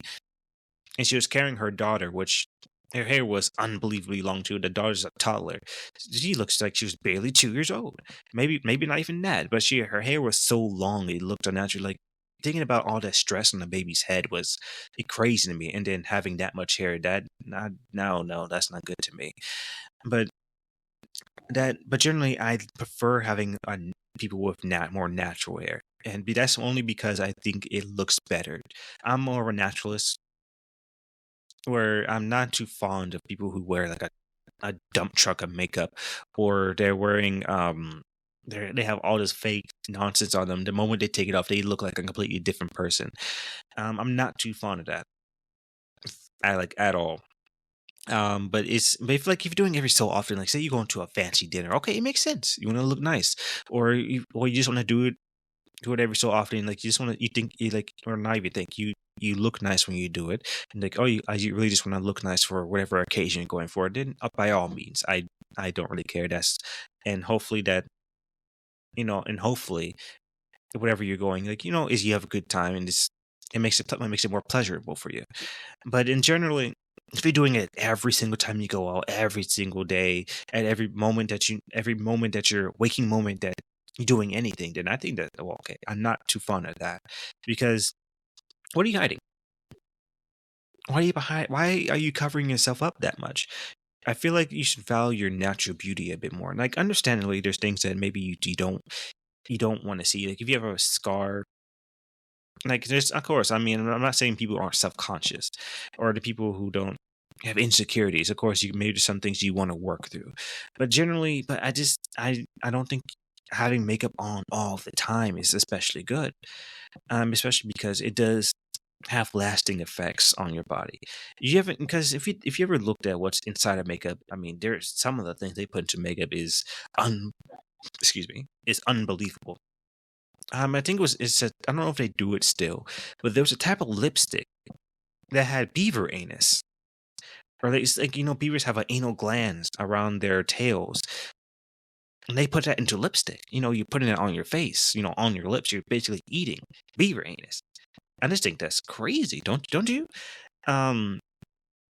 And she was carrying her daughter, which her hair was unbelievably long too. The daughter's a toddler. She looks like she was barely 2 years old. Maybe not even that. But her hair was so long it looked unnatural. Like thinking about all that stress on the baby's head was crazy to me. And then having that much hair, no, that's not good to me. But but generally, I prefer having people with more natural hair. And that's only because I think it looks better. I'm more of a naturalist where I'm not too fond of people who wear like a dump truck of makeup or they're wearing they have all this fake nonsense on them. The moment they take it off, they look like a completely different person. I'm not too fond of that. I like at all. But if you're doing it every so often, like say you go into a fancy dinner, okay, it makes sense. You want to look nice, or you just want to do it every so often. Like you just want to, you think you like, or not even think you look nice when you do it, and like you really just want to look nice for whatever occasion you're going for. Then by all means, I don't really care. And hopefully that and hopefully whatever you're going like is you have a good time and it makes it more pleasurable for you. But in generally, if you're doing it every single time you go out, every single day, at every moment that you're waking moment that you're doing anything, then I think that well, okay, I'm not too fond of that because what are you hiding? Why are you covering yourself up that much? I feel like you should value your natural beauty a bit more. And like, understandably, there's things that maybe you don't want to see. Like, if you have a scar, like, there's of course. I mean, I'm not saying people aren't self conscious, or the people who don't have insecurities. Of course, maybe there's some things you want to work through, but generally, I don't think having makeup on all the time is especially good. Especially because it does have lasting effects on your body. You haven't because if you ever looked at what's inside of makeup, I mean, there's some of the things they put into makeup is un excuse me, is unbelievable. I think I don't know if they do it still, but there was a type of lipstick that had beaver anus. Or it's like beavers have anal glands around their tails, and they put that into lipstick. You're putting it on your face, on your lips. You're basically eating beaver anus. I just think that's crazy, don't you? Um,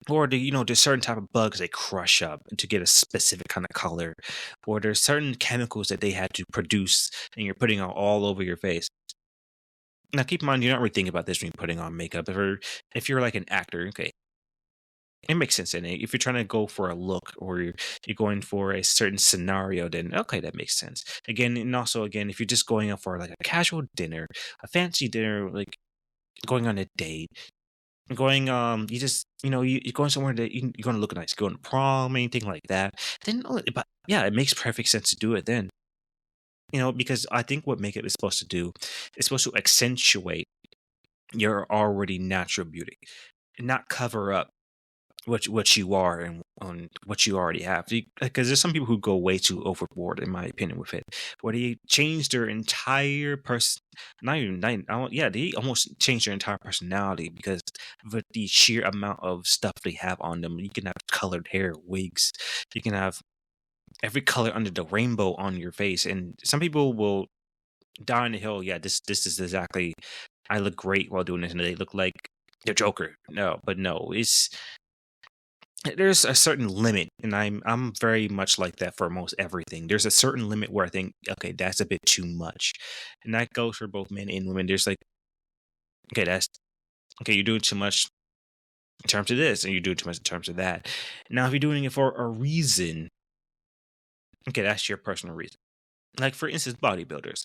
or there's certain type of bugs they crush up to get a specific kind of color, or there's certain chemicals that they had to produce, and you're putting all over your face. Now, keep in mind, you're not really thinking about this when you're putting on makeup. If you're like an actor, okay, it makes sense in it. If you're trying to go for a look or you're going for a certain scenario, then okay, that makes sense. Again, and also again, if you're just going out for like a casual dinner, a fancy dinner, like going on a date, going you just you're going somewhere that you're going to look nice, going to prom, anything like that. Then, but yeah, it makes perfect sense to do it then. Because I think what makeup is supposed to do is supposed to accentuate your already natural beauty, not cover up what you are and on what you already have. Because there's some people who go way too overboard, in my opinion, with it, where they change their entire person. Not even, not, I don't- yeah, they almost change their entire personality because of the sheer amount of stuff they have on them. You can have colored hair, wigs. You can have every color under the rainbow on your face, and some people will die on the hill. Yeah, this is exactly. I look great while doing this, and they look like the Joker. No, but no, there's a certain limit, and I'm very much like that for most everything. There's a certain limit where I think, okay, that's a bit too much, and that goes for both men and women. There's like, okay, that's okay, you're doing too much in terms of this, and you're doing too much in terms of that. Now, if you're doing it for a reason, okay, that's your personal reason. Like for instance, bodybuilders.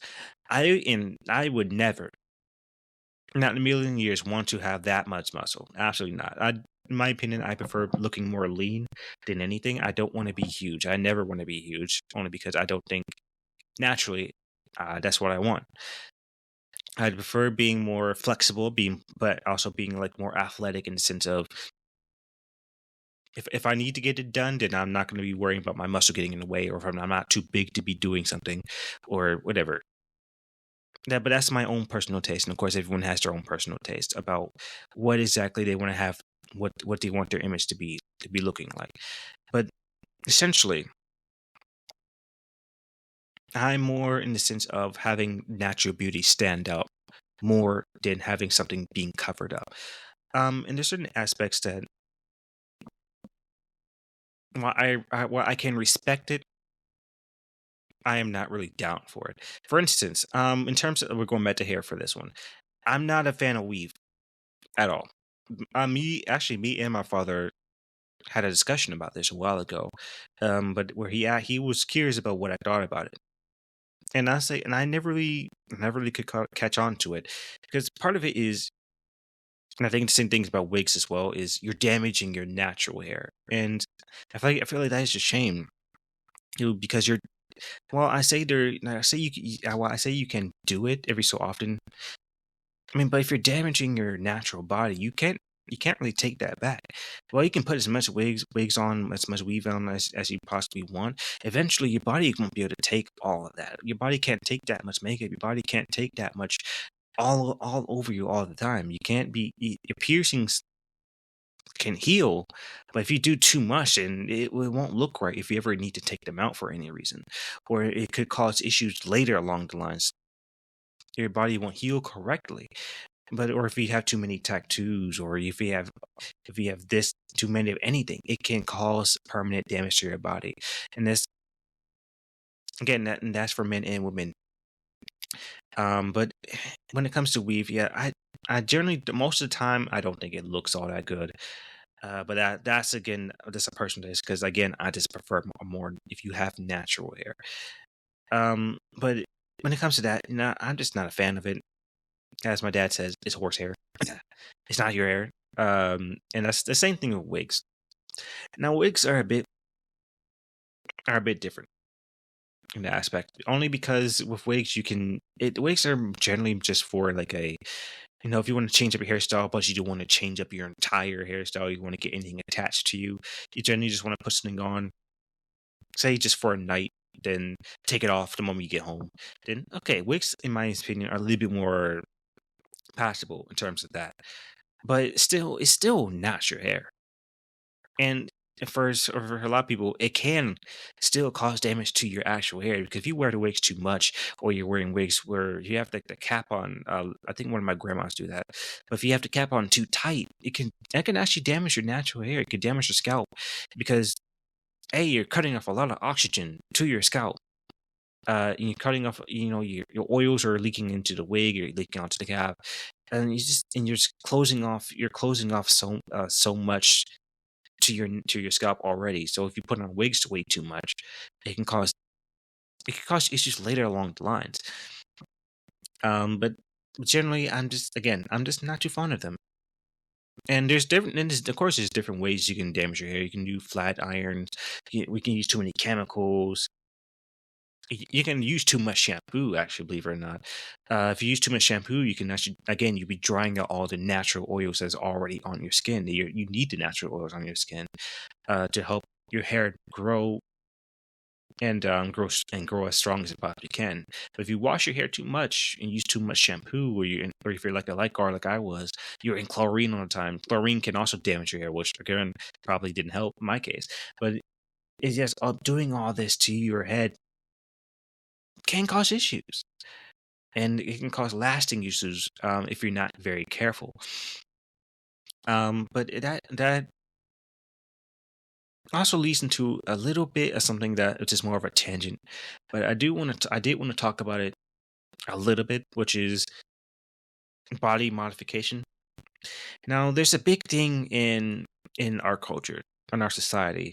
I would never, not in a million years, want to have that much muscle. Absolutely not. In my opinion, I prefer looking more lean than anything. I don't want to be huge. I never want to be huge, only because I don't think naturally that's what I want. I prefer being more flexible, but also being like more athletic in the sense of if I need to get it done, then I'm not going to be worrying about my muscle getting in the way, or if I'm not too big to be doing something, or whatever. But that's my own personal taste, and of course, everyone has their own personal taste about what exactly they want to have, what they want their image to be looking like. But essentially, I'm more in the sense of having natural beauty stand out more than having something being covered up. And there's certain aspects that while I can respect it, I am not really down for it. For instance, in terms of we're going back to hair for this one, I'm not a fan of weave at all. Me and my father had a discussion about this a while ago, but where he was curious about what I thought about it, and I never really could catch on to it because part of it is, and I think the same things about wigs as well, is you're damaging your natural hair, and I feel like that is a shame. Because you're well, I say you can do it every so often. I mean, but if you're damaging your natural body, you can't really take that back. Well, you can put as much wigs on, as much weave on as you possibly want. Eventually, your body won't be able to take all of that. Your body can't take that much makeup. Your body can't take that much all over you all the time. You can't be your piercings can heal, but if you do too much, and it won't look right if you ever need to take them out for any reason, or it could cause issues later along the lines. Your body won't heal correctly. But or if you have too many tattoos, or if you have this too many of anything, it can cause permanent damage to your body. And this again, that's for men and women. But when it comes to weave, yeah, I generally most of the time I don't think it looks all that good. But that's again just a personal taste because again I just prefer more if you have natural hair. But when it comes to that, I'm just not a fan of it. As my dad says, it's horsehair. It's not your hair. And that's the same thing with wigs. Now, wigs are a bit different in that aspect, only because with wigs wigs are generally just for like if you want to change up your hairstyle, but you don't want to change up your entire hairstyle, you want to get anything attached to you. You generally just want to put something on, say just for a night, then take it off the moment you get home. Then okay, wigs, in my opinion, are a little bit more passable in terms of that. But it's still not your hair. And for a lot of people, it can still cause damage to your actual hair because if you wear the wigs too much, or you're wearing wigs where you have like the cap on, I think one of my grandmas do that. But if you have the cap on too tight, that can actually damage your natural hair. It can damage your scalp because you're cutting off a lot of oxygen to your scalp. You're cutting off, your oils are leaking into the wig, you're leaking onto the cap, and you're just closing off so much to your scalp already. So if you put on wigs way too much, it can cause it can cause issues later along the lines. But generally, I'm just not too fond of them. And of course, there's different ways you can damage your hair. You can do flat irons. We can use too many chemicals. You can use too much shampoo, actually, believe it or not. If you use too much shampoo, you can actually, again, you'll be drying out all the natural oils that's already on your skin. You need the natural oils on your skin to help your hair grow and grow as strong as it possibly can. But if you wash your hair too much and use too much shampoo, or if you're like a light guard like I was, you're in chlorine all the time. Chlorine can also damage your hair, which again probably didn't help in my case. But it's just doing all this to your head can cause issues, and it can cause lasting issues if you're not very careful. But that Also leads into a little bit of something that which is more of a tangent, but I did want to talk about it a little bit, which is body modification. Now, there's a big thing in our culture, in our society.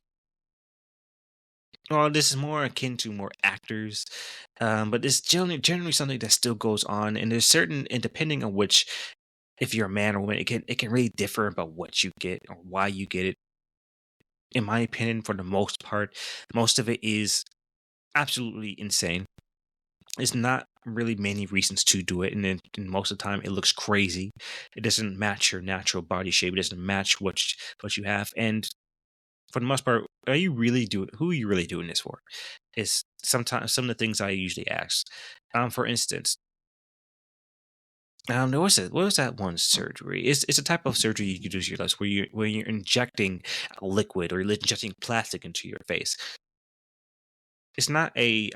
Well, this is more akin to more actors, but it's generally something that still goes on, and there's certain, and depending on which, if you're a man or woman, it can really differ about what you get or why you get it. In my opinion, for the most part, most of it is absolutely insane. It's not really many reasons to do it, and then and most of the time it looks crazy. It doesn't match your natural body shape. It doesn't match what you have, and for the most part, who are you really doing this for? Is sometimes some of the things I usually ask. For instance, what was that one surgery? It's a type of surgery you do to your lips where you're injecting liquid or you're injecting plastic into your face. It's not it's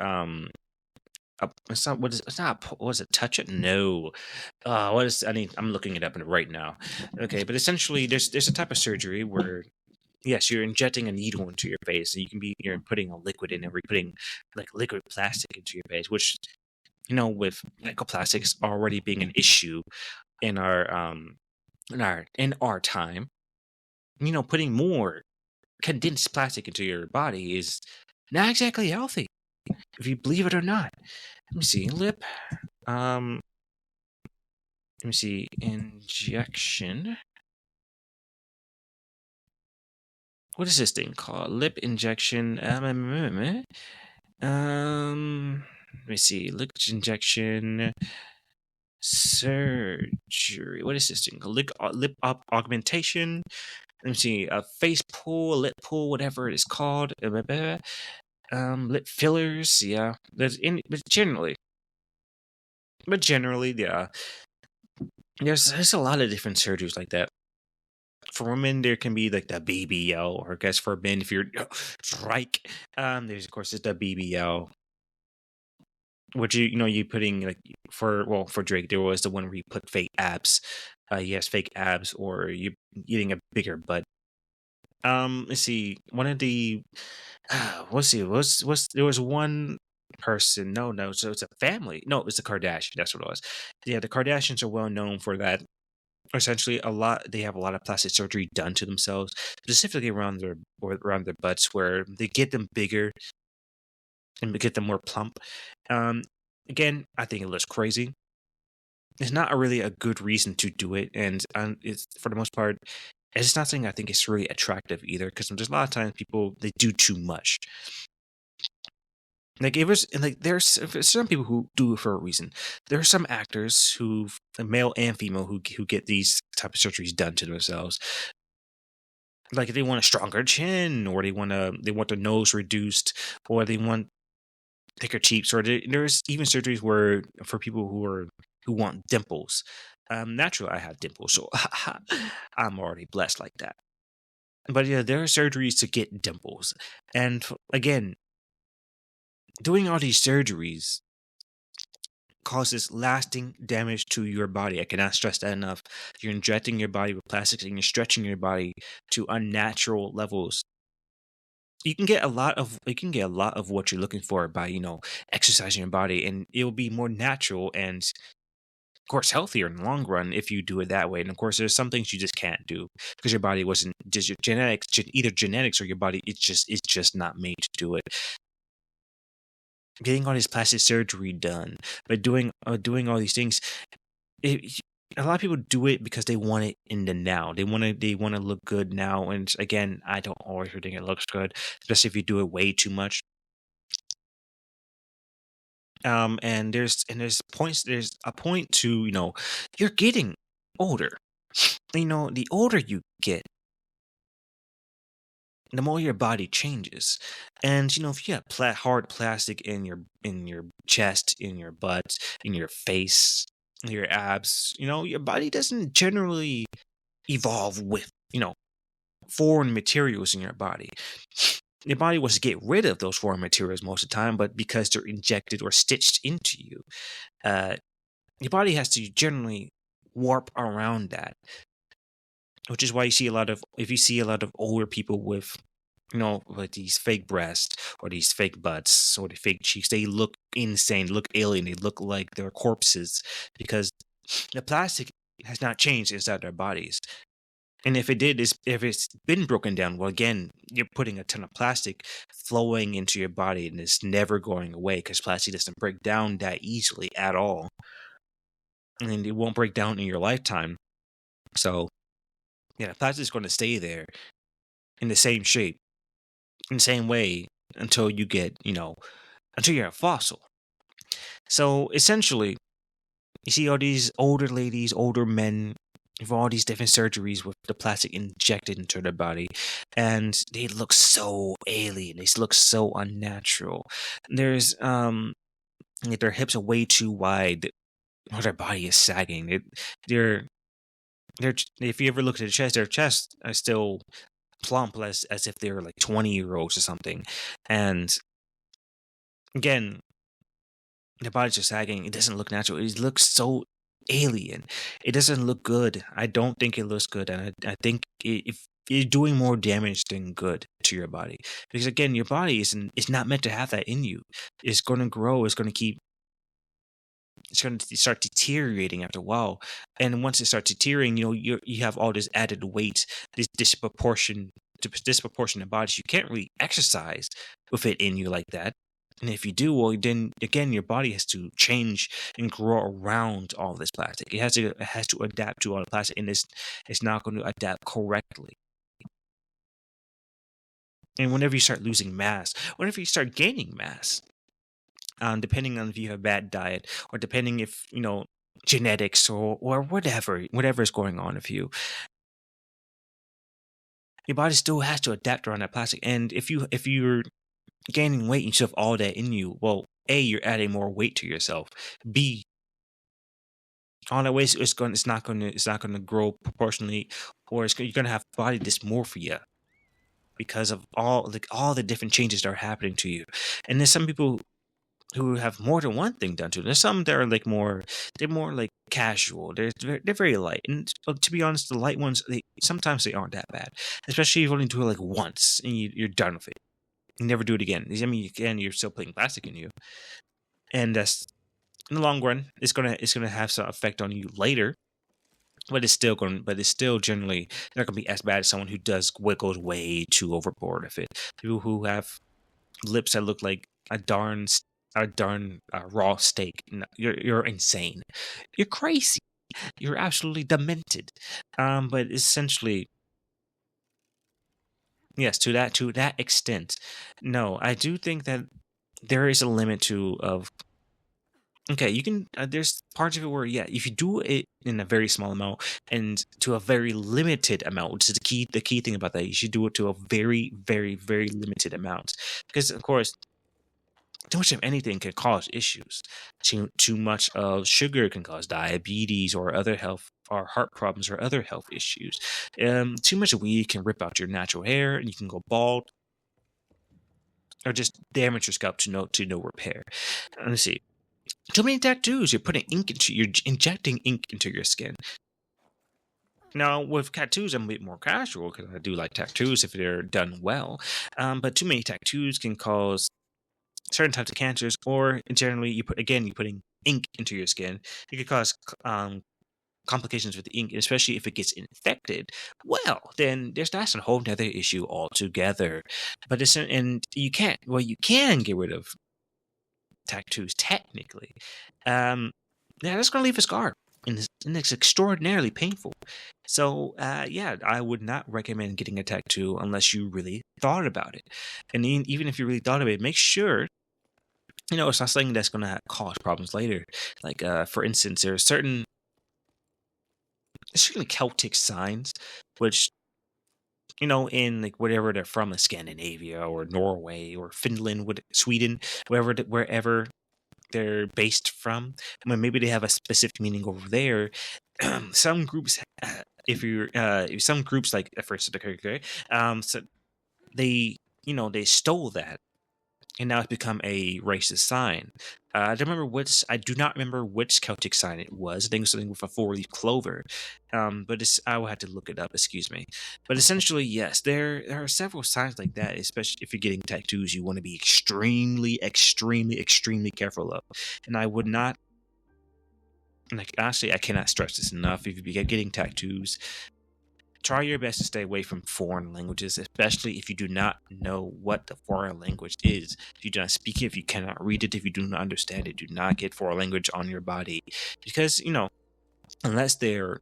not what is it's not what is it, touch it? No. What is I need I'm looking it up right now. Okay, but essentially there's a type of surgery where yes, you're injecting a needle into your face, and you're putting a liquid in it, or you're putting like liquid plastic into your face, which with microplastics already being an issue in our time, putting more condensed plastic into your body is not exactly healthy, if you believe it or not. Let me see, lip. Let me see, injection. What is this thing called? Lip injection. Let me see. Lip injection surgery. What is this thing? Lip up augmentation. Let me see. Face pull, lip pull, whatever it is called. Lip fillers. Yeah. But generally, yeah. There's a lot of different surgeries like that. For women, there can be like the BBL, or I guess for men, if you're strike, there's of course it's the BBL, which you putting like for Drake, there was the one where you put fake abs. Yes, fake abs, or you getting a bigger butt. Let's see, one of the let's see, was there was one person. No, so it's a family. No, it's the Kardashian. That's what it was. Yeah, the Kardashians are well known for that. Essentially, they have a lot of plastic surgery done to themselves, specifically around their butts, where they get them bigger and get them more plump. Um, Again, I think it looks crazy. It's not really a good reason to do it, and it's for the most part, it's not something I think is really attractive either. Because there's a lot of times people they do too much. Like it was, and like there's some people who do it for a reason. There are some actors male and female, who get these type of surgeries done to themselves. Like if they want a stronger chin, or they want the nose reduced, or they want thicker cheeks, or there's even surgeries where for people who want dimples. Naturally, I have dimples, so I'm already blessed like that. But yeah, there are surgeries to get dimples, and again, doing all these surgeries causes lasting damage to your body. I cannot stress that enough. You're injecting your body with plastics, and you're stretching your body to unnatural levels. You can get a lot of what you're looking for by exercising your body, and it will be more natural and of course healthier in the long run if you do it that way. And of course there's some things you just can't do because your body wasn't just your genetics, either genetics or your body, it's just not made to do it. Getting all this plastic surgery done, but doing all these things, it, a lot of people do it because they want it in the now. They want to look good now. And again, I don't always think it looks good, especially if you do it way too much. There's a point to you're getting older. The older you get, the more your body changes. And if you have hard plastic in your chest, in your butt, in your face, your abs, your body doesn't generally evolve with foreign materials in your body. Your body wants to get rid of those foreign materials most of the time, but because they're injected or stitched into you, uh, your body has to generally warp around that, which is why if you see a lot of older people with with these fake breasts or these fake butts or the fake cheeks, they look insane, look alien, they look like they're corpses because the plastic has not changed inside their bodies. And if it did, if it's been broken down, well, again, you're putting a ton of plastic flowing into your body and it's never going away because plastic doesn't break down that easily at all. And it won't break down in your lifetime. So, yeah, plastic is going to stay there in the same shape, in the same way until you get, until you're a fossil. So essentially, you see all these older ladies, older men with all these different surgeries with the plastic injected into their body, and they look so alien. They look so unnatural. There's their hips are way too wide, or their body is sagging. They're if you ever look at their chest are still plump as if they were like 20-year-olds or something. And again, the body's just sagging. It doesn't look natural. It looks so alien. It doesn't look good. I don't think it looks good, and I think if you're doing more damage than good to your body, because again, your body is not meant to have that in you. It's going to grow. It's going to keep. It's going to start deteriorating after a while, and once it starts deteriorating, you have all this added weight, this disproportionate bodies. You can't really exercise with it in you like that. And if you do, well, then again, your body has to change and grow around all this plastic. It has to adapt to all the plastic, and it's not going to adapt correctly. And whenever you start losing mass, whenever you start gaining mass, depending on if you have a bad diet or depending if genetics or whatever is going on with you, your body still has to adapt around that plastic. And if you're gaining weight and you still have all that in you, well, A, you're adding more weight to yourself. B, all that weight it's not gonna grow proportionally, or you're gonna have body dysmorphia because of all the different changes that are happening to you. And there's some people who have more than one thing done to them. There's some that are they're more like casual. They're very light, and to be honest, the light ones sometimes they aren't that bad, especially if you only do it like once and you're done with it. You never do it again. I mean, you're still putting plastic in you, and that's in the long run, it's gonna have some effect on you later. But it's still generally not gonna be as bad as someone who goes way too overboard with it. People who have lips that look like a darn raw steak. No, you're insane. You're crazy. You're absolutely demented. But essentially, yes, to that extent, no, I do think that there is a limit of. Okay, you can. There's parts of it where, yeah, if you do it in a very small amount and to a very limited amount, which is the key thing about that, you should do it to a very, very, very limited amount, because of course, too much of anything can cause issues. Too much of sugar can cause diabetes or other health or heart problems or other health issues. Too much weed can rip out your natural hair and you can go bald or just damage your scalp to no repair. Let's see. Too many tattoos. You're injecting ink into your skin. Now, with tattoos, I'm a bit more casual because I do like tattoos if they're done well. But too many tattoos can cause certain types of cancers, or generally, you're putting ink into your skin. It could cause complications with the ink, especially if it gets infected. Well, then that's a whole other issue altogether. But you can't. Well, you can get rid of tattoos technically. Yeah, that's going to leave a scar, and it's extraordinarily painful. So, yeah, I would not recommend getting a tattoo unless you really thought about it. And even if you really thought about it, make sure it's not something that's going to cause problems later. Like, for instance, there are certain Celtic signs, which in like whatever they're from, like Scandinavia or Norway or Finland, Sweden, wherever they're based from. I mean, maybe they have a specific meaning over there. Some groups, if some groups like first so they stole that, and now it's become a racist sign. I do not remember which Celtic sign it was. I think it was something with a four-leaf clover. But I will have to look it up. Excuse me. But essentially, yes, there are several signs like that. Especially if you're getting tattoos, you want to be extremely, extremely, extremely careful of. And I would not. Like honestly, I cannot stress this enough. If you get getting tattoos, try your best to stay away from foreign languages, especially if you do not know what the foreign language is. If you do not speak it, if you cannot read it, if you do not understand it, do not get foreign language on your body. Because, unless they're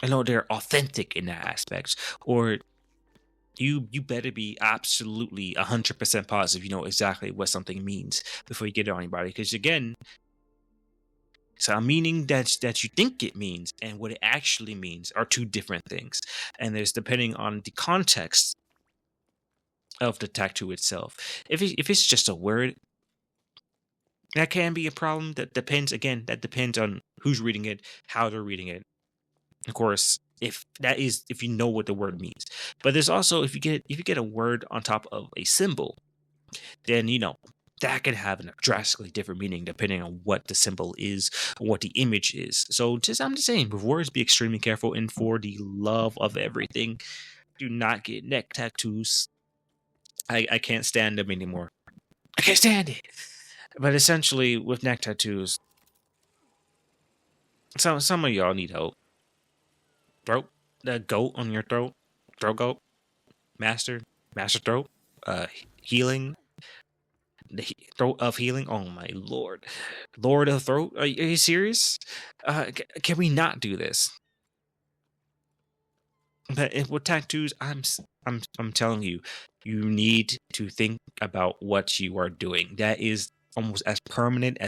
authentic in that aspect, or you better be absolutely 100% positive you know exactly what something means before you get it on your body. Because again, so a meaning that you think it means and what it actually means are two different things. And there's depending on the context of the tattoo itself. If it's just a word, that can be a problem. That depends on who's reading it, how they're reading it. Of course, if you know what the word means. But there's also if you get a word on top of a symbol, then that can have a drastically different meaning depending on what the symbol is or what the image is. So I'm just saying, with words, be extremely careful, and for the love of everything, do not get neck tattoos. I can't stand them anymore. I can't stand it. But essentially, with neck tattoos, some of y'all need help. Throat, the goat on your throat, throat goat, master throat, healing, throat of healing. Oh my lord, lord of throat. Are you serious? Can we not do this? But with tattoos, I'm telling you, you need to think about what you are doing. That is almost as permanent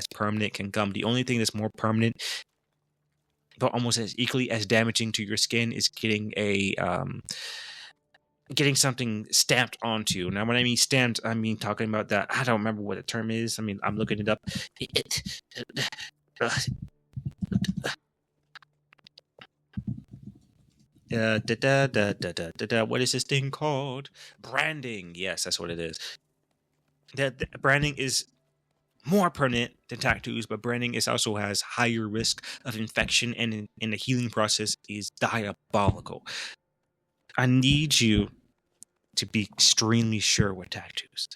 can come. The only thing that's more permanent, but almost as equally as damaging to your skin, is getting something stamped onto you. Now, when I mean stamped, I mean talking about that. I don't remember what the term is. I mean, I'm looking it up. What is this thing called? Branding. Yes, that's what it is. That branding is more permanent than tattoos, but branding also has higher risk of infection, and in the healing process is diabolical. I need you to be extremely sure with tattoos.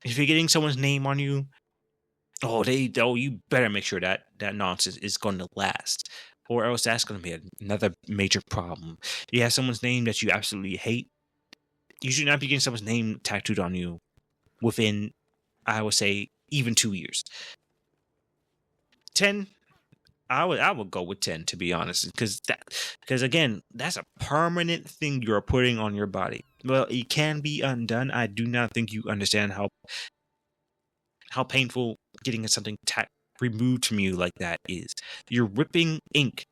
If you're getting someone's name on you, you better make sure that nonsense is going to last, or else that's going to be another major problem. If you have someone's name that you absolutely hate, you should not be getting someone's name tattooed on you within, I would say, even 2 years. 10, I would go with 10, to be honest, because again, that's a permanent thing you're putting on your body. Well, it can be undone. I do not think you understand how painful getting something removed from you like that is. You're ripping ink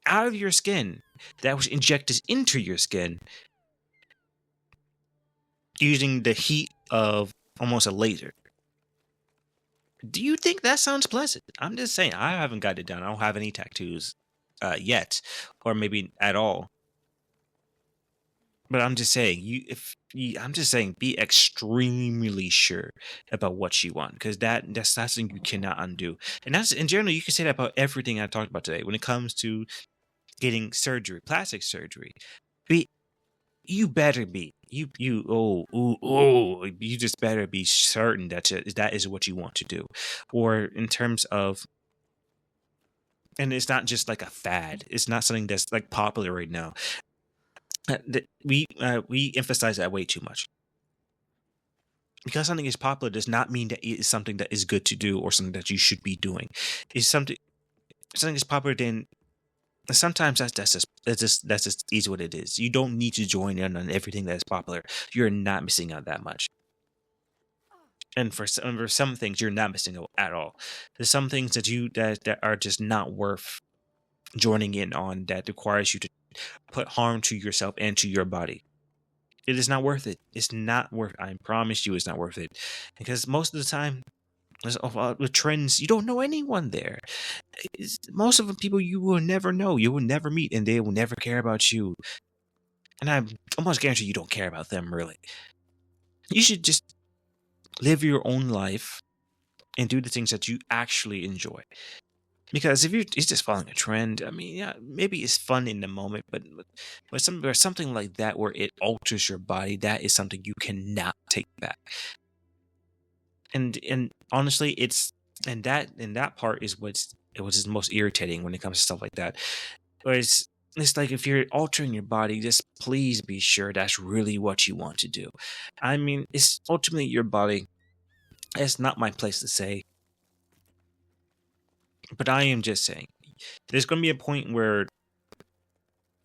out of your skin that was injected into your skin using the heat of almost a laser. Do you think that sounds pleasant? I'm just saying, I haven't got it done. I don't have any tattoos yet, or maybe at all. But I'm just saying, I'm just saying, be extremely sure about what you want, because that's something you cannot undo. And that's, in general, you can say that about everything I talked about today. When it comes to getting surgery, plastic surgery, you better be you just better be certain that is what you want to do. Or in terms of, and it's not just like a fad. It's not something that's like popular right now. We emphasize that way too much. Because something is popular does not mean that it is something that is good to do or something that you should be doing. It's something is popular, then sometimes that's just easy what it is. You don't need to join in on everything that is popular. You're not missing out that much. And for some things, you're not missing out at all. There's some things that are just not worth joining in on, that requires you to put harm to yourself and to your body. It is not worth it. It's not worth it. I promise you it's not worth it. Because most of the time, with trends, you don't know anyone there. Most of the people you will never know, you will never meet, and they will never care about you. And I almost guarantee you don't care about them, really. You should just live your own life and do the things that you actually enjoy. Because if it's just following a trend, I mean, yeah, maybe it's fun in the moment, but something like that where it alters your body, that is something you cannot take back. And honestly, that part is what is most irritating when it comes to stuff like that. Whereas it's like if you're altering your body, just please be sure that's really what you want to do. I mean, it's ultimately your body. It's not my place to say, but I am just saying there's going to be a point where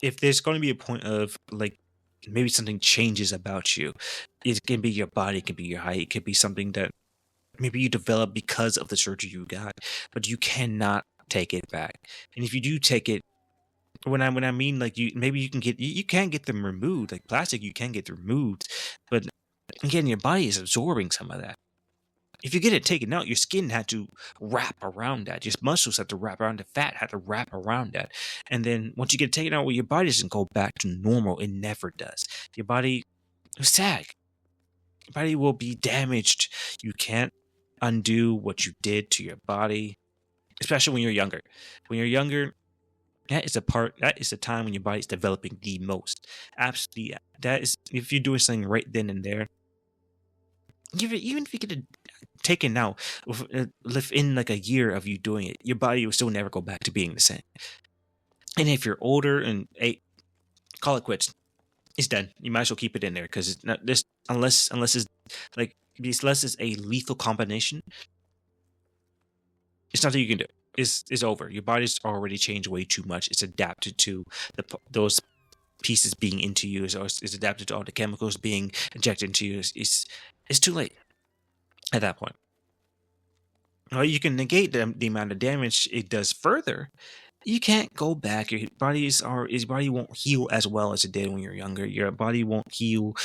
if there's going to be a point of like maybe something changes about you, it can be your body, it can be your height, it could be something that maybe you develop because of the surgery you got, but you cannot take it back. And if you do take it, when I mean like you, maybe you can get them removed, like plastic, you can get removed, but again, your body is absorbing some of that. If you get it taken out, your skin had to wrap around that. Your muscles had to wrap around the fat, had to wrap around that. And then once you get it taken out, well, your body doesn't go back to normal. It never does. Your body will sag. Your body will be damaged. You can't undo what you did to your body, especially when you're younger. When you're younger, that is the time when your body's developing the most. Absolutely. That is, if you're doing something right then and there, even if you get it taken out within like a year of you doing it, your body will still never go back to being the same. And if you're older and call it quits, it's done. You might as well keep it in there because it's not this unless it's like unless it's a lethal combination. It's nothing you can do. It's over. Your body's already changed way too much. It's adapted to those pieces being into you. It's adapted to all the chemicals being injected into you. It's too late at that point. Well, you can negate the amount of damage it does further. You can't go back. Your body won't heal as well as it did when you're younger. Your body won't heal.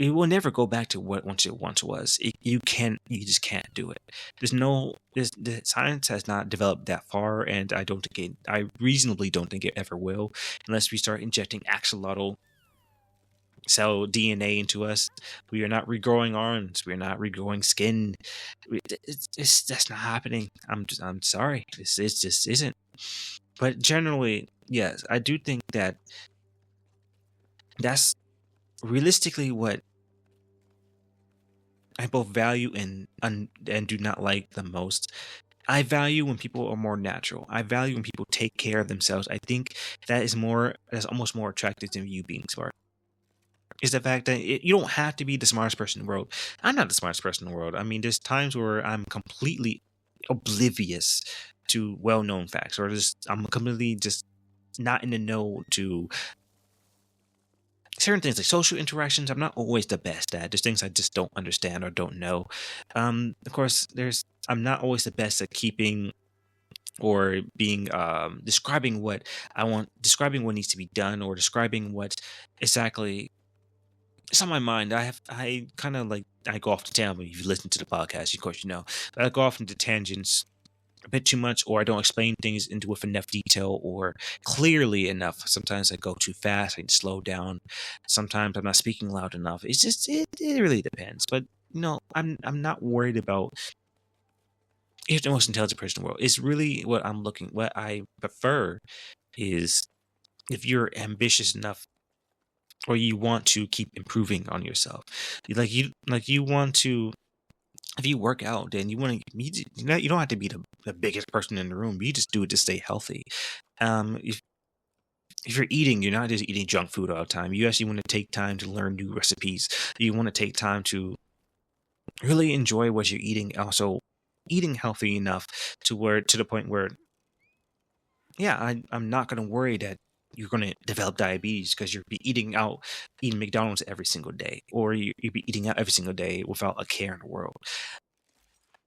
It will never go back to what it once was. You just can't do it. The science has not developed that far, and I reasonably don't think it ever will, unless we start injecting axolotl cell DNA into us. We are not regrowing arms. We are not regrowing skin. That's not happening. I'm sorry. This just isn't. But generally, yes, I do think that's realistically what I both value and do not like the most. I value when people are more natural. I value when people take care of themselves. I think that's almost more attractive than you being smart. Is the fact that you don't have to be the smartest person in the world. I'm not the smartest person in the world. I mean, there's times where I'm completely oblivious to well-known facts, or I'm completely just not in the know to certain things like social interactions. I'm not always the best at. There's things I just don't understand or don't know. Of course, I'm not always the best at keeping or being describing what I want, describing what needs to be done, or describing what exactly it's on my mind. I kind of like I go off to tangents. If you listen to the podcast, of course you know. But I go off into tangents a bit too much, or I don't explain things into with enough detail or clearly enough. Sometimes I go too fast. I need to slow down. Sometimes I'm not speaking loud enough. It's just it really depends. But I'm not worried about if the most intelligent person in the world. It's really what I prefer is if you're ambitious enough or you want to keep improving on yourself. You want to if you work out, then you don't have to be the biggest person in the room. You just do it to stay healthy. If you're eating, you're not just eating junk food all the time. You actually want to take time to learn new recipes. You want to take time to really enjoy what you're eating. Also, eating healthy enough to the point where, yeah, I'm not going to worry that you're going to develop diabetes because you're eating McDonald's every single day, or you be eating out every single day without a care in the world.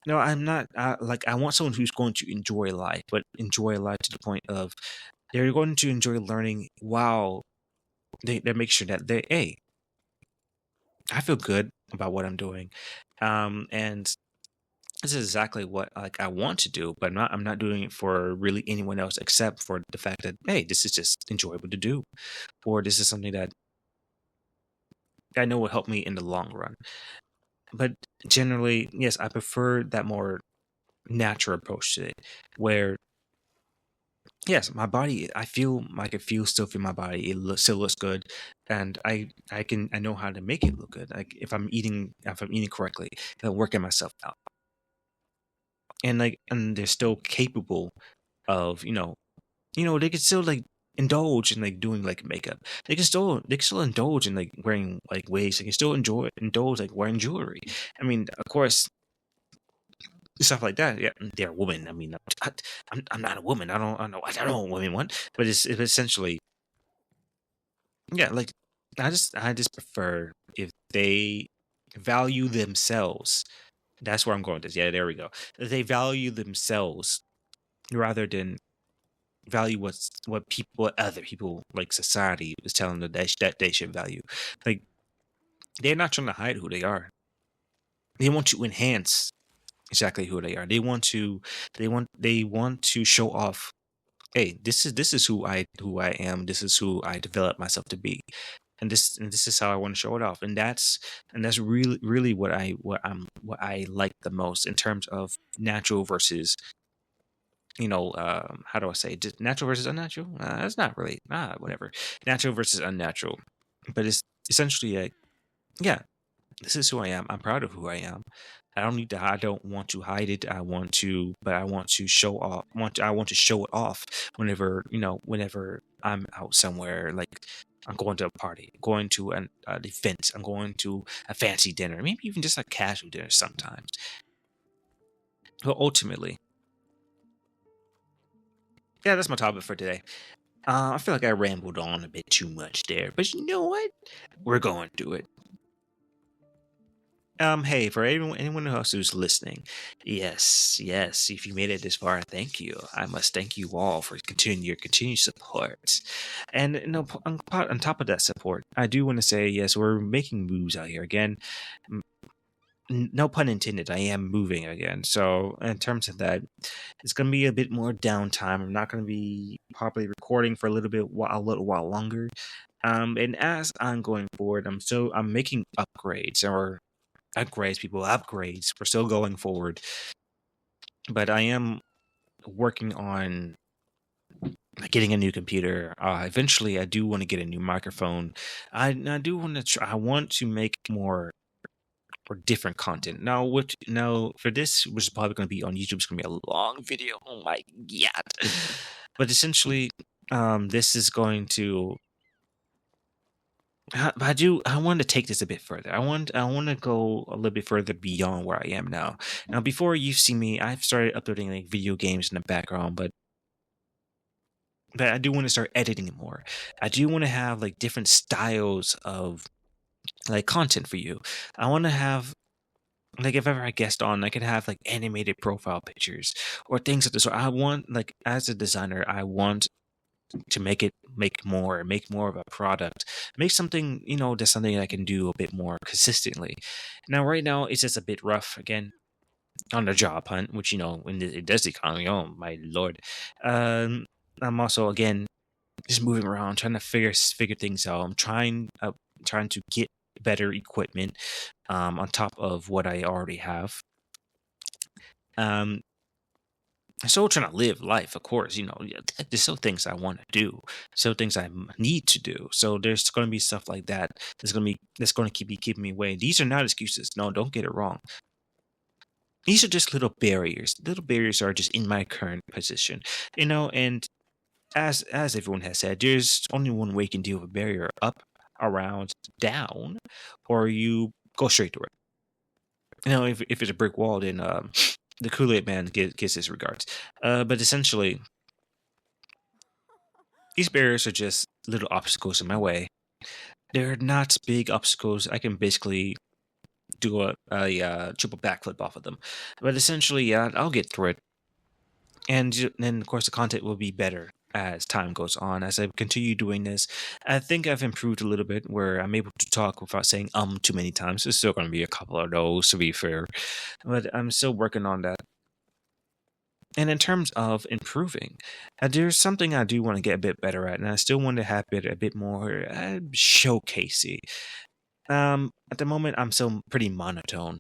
No, I'm not. I want someone who's going to enjoy life, but enjoy life to the point of they're going to enjoy learning while they make sure that hey, I feel good about what I'm doing, and this is exactly what I want to do, but I'm not doing it for really anyone else except for the fact that hey, this is just enjoyable to do, or this is something that I know will help me in the long run. But generally, yes, I prefer that more natural approach to it, where yes, my body, I feel like still feel my body. Still looks good, and I know how to make it look good. Like if I'm eating correctly, if I'm working myself out, and they're still capable of they can still like indulge in like doing like makeup. They can still indulge in like wearing like wigs. They can still enjoy indulge like wearing jewelry. I mean, of course, stuff like that. Yeah, they're women. I mean, I'm not a woman. I don't know what women want, but it's essentially yeah. Like I just prefer if they value themselves. That's where I'm going with this. Yeah, there we go. If they value themselves rather than value what other people like society is telling them that they should value. Like they're not trying to hide who they are. They want to enhance exactly who they are. They want to show off. Hey, this is who I am. This is who I developed myself to be, and this is how I want to show it off. And that's really what I like the most in terms of natural versus how do I say just natural versus unnatural? It's not really whatever. Natural versus unnatural, but it's essentially a yeah. This is who I am. I'm proud of who I am. I don't want to hide it. I want to show off. I want to show it off whenever I'm out somewhere. Like I'm going to a party, going to an event, I'm going to a fancy dinner, maybe even just a casual dinner sometimes. But ultimately, yeah, that's my topic for today. I feel like I rambled on a bit too much there, but you know what? We're going to do it. Hey, for anyone else who's listening, yes, if you made it this far, thank you. I must thank you all for your continued support. And on top of that support, I do want to say, yes, we're making moves out here again. No pun intended. I am moving again. So in terms of that, it's going to be a bit more downtime. I'm not going to be probably recording for a little while longer. And as I'm going forward, I'm making upgrades or upgrades. We're still going forward, but I am working on getting a new computer. Eventually, I do want to get a new microphone. I do want to try. I want to make more or different content. Now for this, which is probably going to be on YouTube, it's going to be a long video. Oh my god! But essentially, this is going to I want to take this a bit further. I want to go a little bit further beyond where I am now. Now, before you see me, I've started uploading like video games in the background, but I do want to start editing it more. I do want to have like different styles of like content for you. I want to have like if ever I guest on, I could have like animated profile pictures or things of the sort. I want like as a designer, I want to make more of a product, make something that's something I can do a bit more consistently. Now right now it's just a bit rough again on the job hunt, which in this economy, oh my lord. um I'm also again just moving around trying to figure things out. I'm trying to get better equipment on top of what I already have. um Still trying to live life, of course. Yeah, there's still things I want to do, still things I need to do. So there's going to be stuff like that that's going to keeping me away. These are not excuses. No, don't get it wrong. These are just little barriers. Little barriers are just in my current position, And as everyone has said, there's only one way you can deal with a barrier: up, around, down, or you go straight through it. If it's a brick wall, then the Kool-Aid man gives his regards. But essentially, these barriers are just little obstacles in my way. They're not big obstacles. I can basically do a triple backflip off of them. But essentially, yeah, I'll get through it. And then, of course, the content will be better as time goes on. As I continue doing this, I think I've improved a little bit where I'm able to talk without saying too many times. There's still going to be a couple of those, to be fair. But I'm still working on that. And in terms of improving, there's something I do want to get a bit better at, and I still want to have it a bit more showcasey. At the moment, I'm still pretty monotone.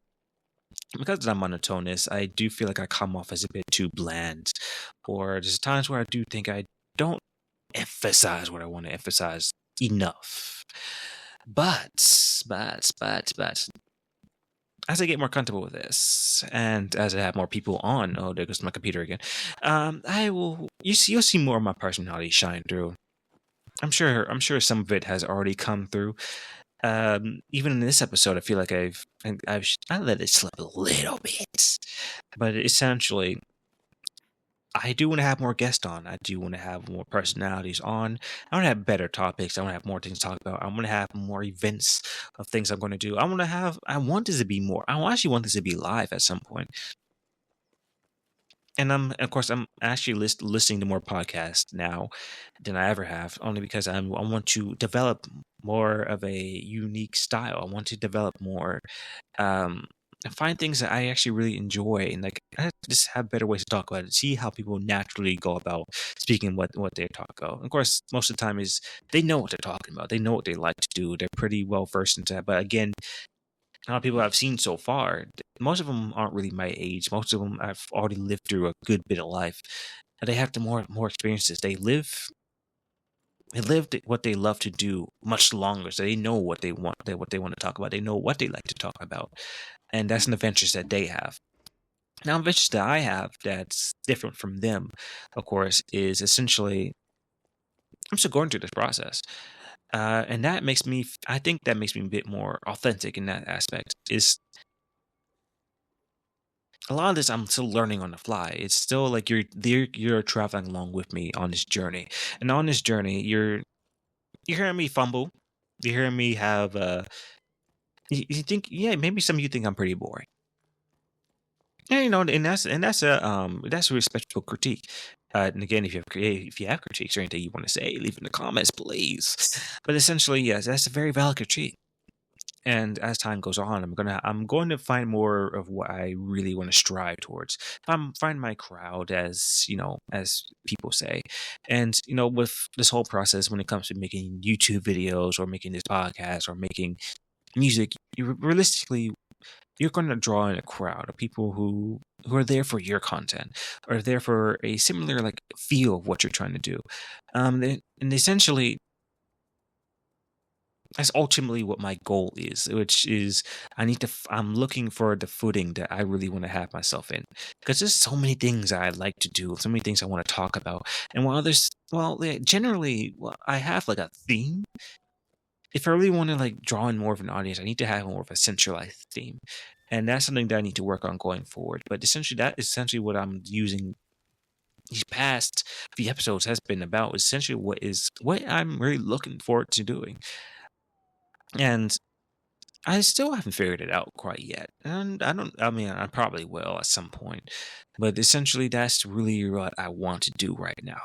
Because I'm monotonous, I do feel like I come off as a bit too bland, or there's times where I do think I don't emphasize what I want to emphasize enough. But as I get more comfortable with this, and as I have more people on, oh, there goes my computer again. I will. You'll see more of my personality shine through. I'm sure some of it has already come through. Even in this episode, I feel like I let it slip a little bit, but essentially, I do want to have more guests on. I do want to have more personalities on. I want to have better topics. I want to have more things to talk about. I want to have more events of things I'm going to do. I want this to be more. I actually want this to be live at some point. And of course, I'm actually listening to more podcasts now than I ever have, only because I want to develop more of a unique style. I want to develop more, um, and find things that I actually really enjoy, and like I just have better ways to talk about it. See how people naturally go about speaking what they talk about. Of course, most of the time is they know what they're talking about. They know what they like to do. They're pretty well versed into that. But again, a lot of people I've seen so far, most of them aren't really my age. Most of them have already lived through a good bit of life. And they have the more experiences. They lived what they love to do much longer. So they know what they want, what they want to talk about. They know what they like to talk about. And that's an adventures that they have. Now, adventures that I have that's different from them, of course, is essentially I'm still going through this process. And that makes me, I think that makes me a bit more authentic in that aspect. Is a lot of this I'm still learning on the fly. It's still like you're traveling along with me on this journey. And on this journey, you're hearing me fumble. You're hearing me have you think yeah, maybe some of you think I'm pretty boring. Yeah, you know, and that's a respectful critique. And again, if you have critiques or anything you want to say, leave in the comments, please. But essentially, yes, that's a very valid critique. And as time goes on, I'm going to find more of what I really want to strive towards. Find my crowd, as you know, as people say. And you know, with this whole process, when it comes to making YouTube videos or making this podcast or making music, realistically, you're going to draw in a crowd of people who are there for your content, or there for a similar like feel of what you're trying to do. And essentially, that's ultimately what my goal is, which is I'm looking for the footing that I really want to have myself in, because there's so many things I like to do, so many things I want to talk about. And while there's, well, generally, well, I have like a theme. If I really want to like draw in more of an audience, I need to have more of a centralized theme. And that's something that I need to work on going forward. But essentially, that is essentially what I'm using these past few episodes has been about. Essentially, what I'm really looking forward to doing. And I still haven't figured it out quite yet. And I mean, I probably will at some point. But essentially, that's really what I want to do right now,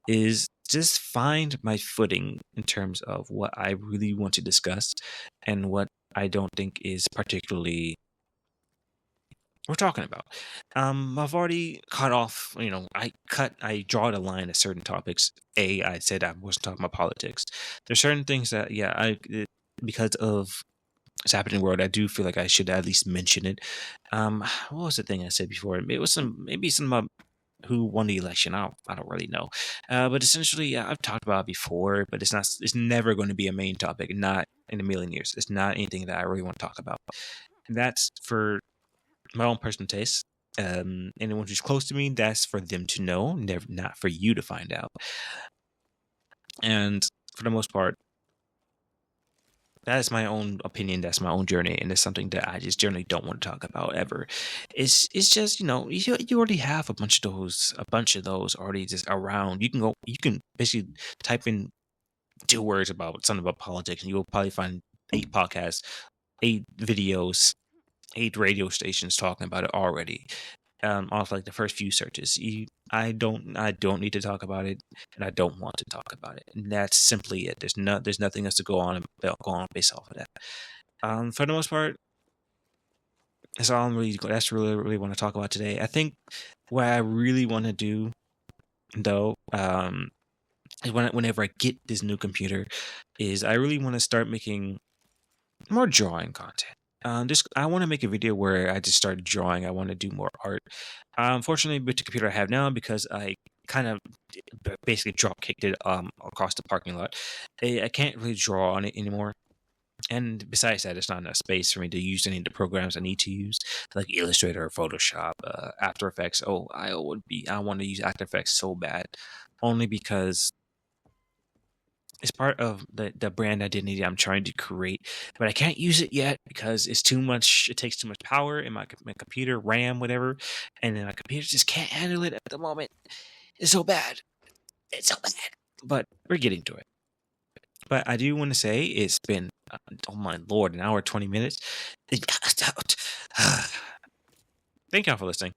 is just find my footing in terms of what I really want to discuss and what I don't think is particularly we're talking about. I've already cut off, you know, I draw the line at certain topics. I said I wasn't talking about politics. There's certain things that, yeah, because of what's happening in the world, I do feel like I should at least mention it. What was the thing I said before? It was maybe some about who won the election. I don't really know. But essentially, yeah, I've talked about it before, but it's never going to be a main topic, not in a million years. It's not anything that I really want to talk about. And that's for my own personal taste. Anyone who's close to me, that's for them to know, never, not for you to find out. And for the most part, that is my own opinion. That's my own journey, and it's something that I just generally don't want to talk about ever. It's just, you know, you already have a bunch of those already just around. You can basically type in 2 words about something about politics, and you'll probably find 8 podcasts, 8 videos, 8 radio stations talking about it already. Off like the first few searches. I don't need to talk about it, and I don't want to talk about it. And that's simply it. There's nothing else to go on based off of that. For the most part, that's really want to talk about today. I think what I really want to do though, is whenever I get this new computer, is I really want to start making more drawing content. Just I want to make a video where I just started drawing. I want to do more art. Unfortunately, with the computer I have now, because I kind of basically drop kicked it across the parking lot, I can't really draw on it anymore. And besides that, it's not enough space for me to use any of the programs I need to use, like Illustrator or Photoshop, After Effects. Oh, I want to use After Effects so bad, only because it's part of the brand identity I'm trying to create, but I can't use it yet because it's too much. It takes too much power in my computer, RAM, whatever, and then my computer just can't handle it at the moment. It's so bad. It's so bad. But we're getting to it. But I do want to say it's been, oh my lord, an hour 20 minutes. Thank y'all for listening.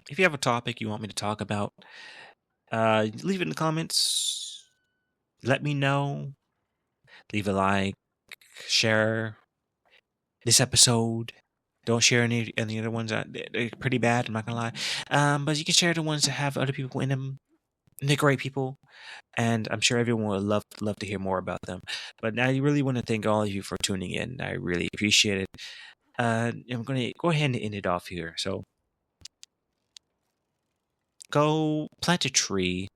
If you have a topic you want me to talk about, leave it in the comments. Let me know. Leave a like, share this episode. Don't share any other ones. They're pretty bad. I'm not gonna lie. But you can share the ones that have other people in them. They're great people, and I'm sure everyone would love to hear more about them. But I really want to thank all of you for tuning in. I really appreciate it. I'm gonna go ahead and end it off here. So go plant a tree.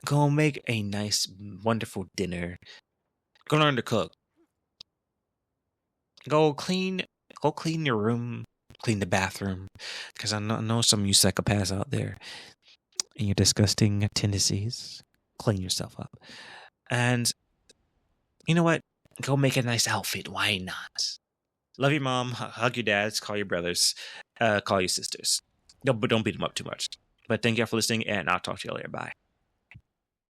Go make a nice, wonderful dinner. Go learn to cook. Go clean. Go clean your room. Clean the bathroom, because I know some of you psychopaths out there and your disgusting tendencies. Clean yourself up, and you know what? Go make a nice outfit. Why not? Love your mom. Hug your dads. Call your brothers. Call your sisters. Don't beat them up too much. But thank you all for listening, and I'll talk to you later. Bye.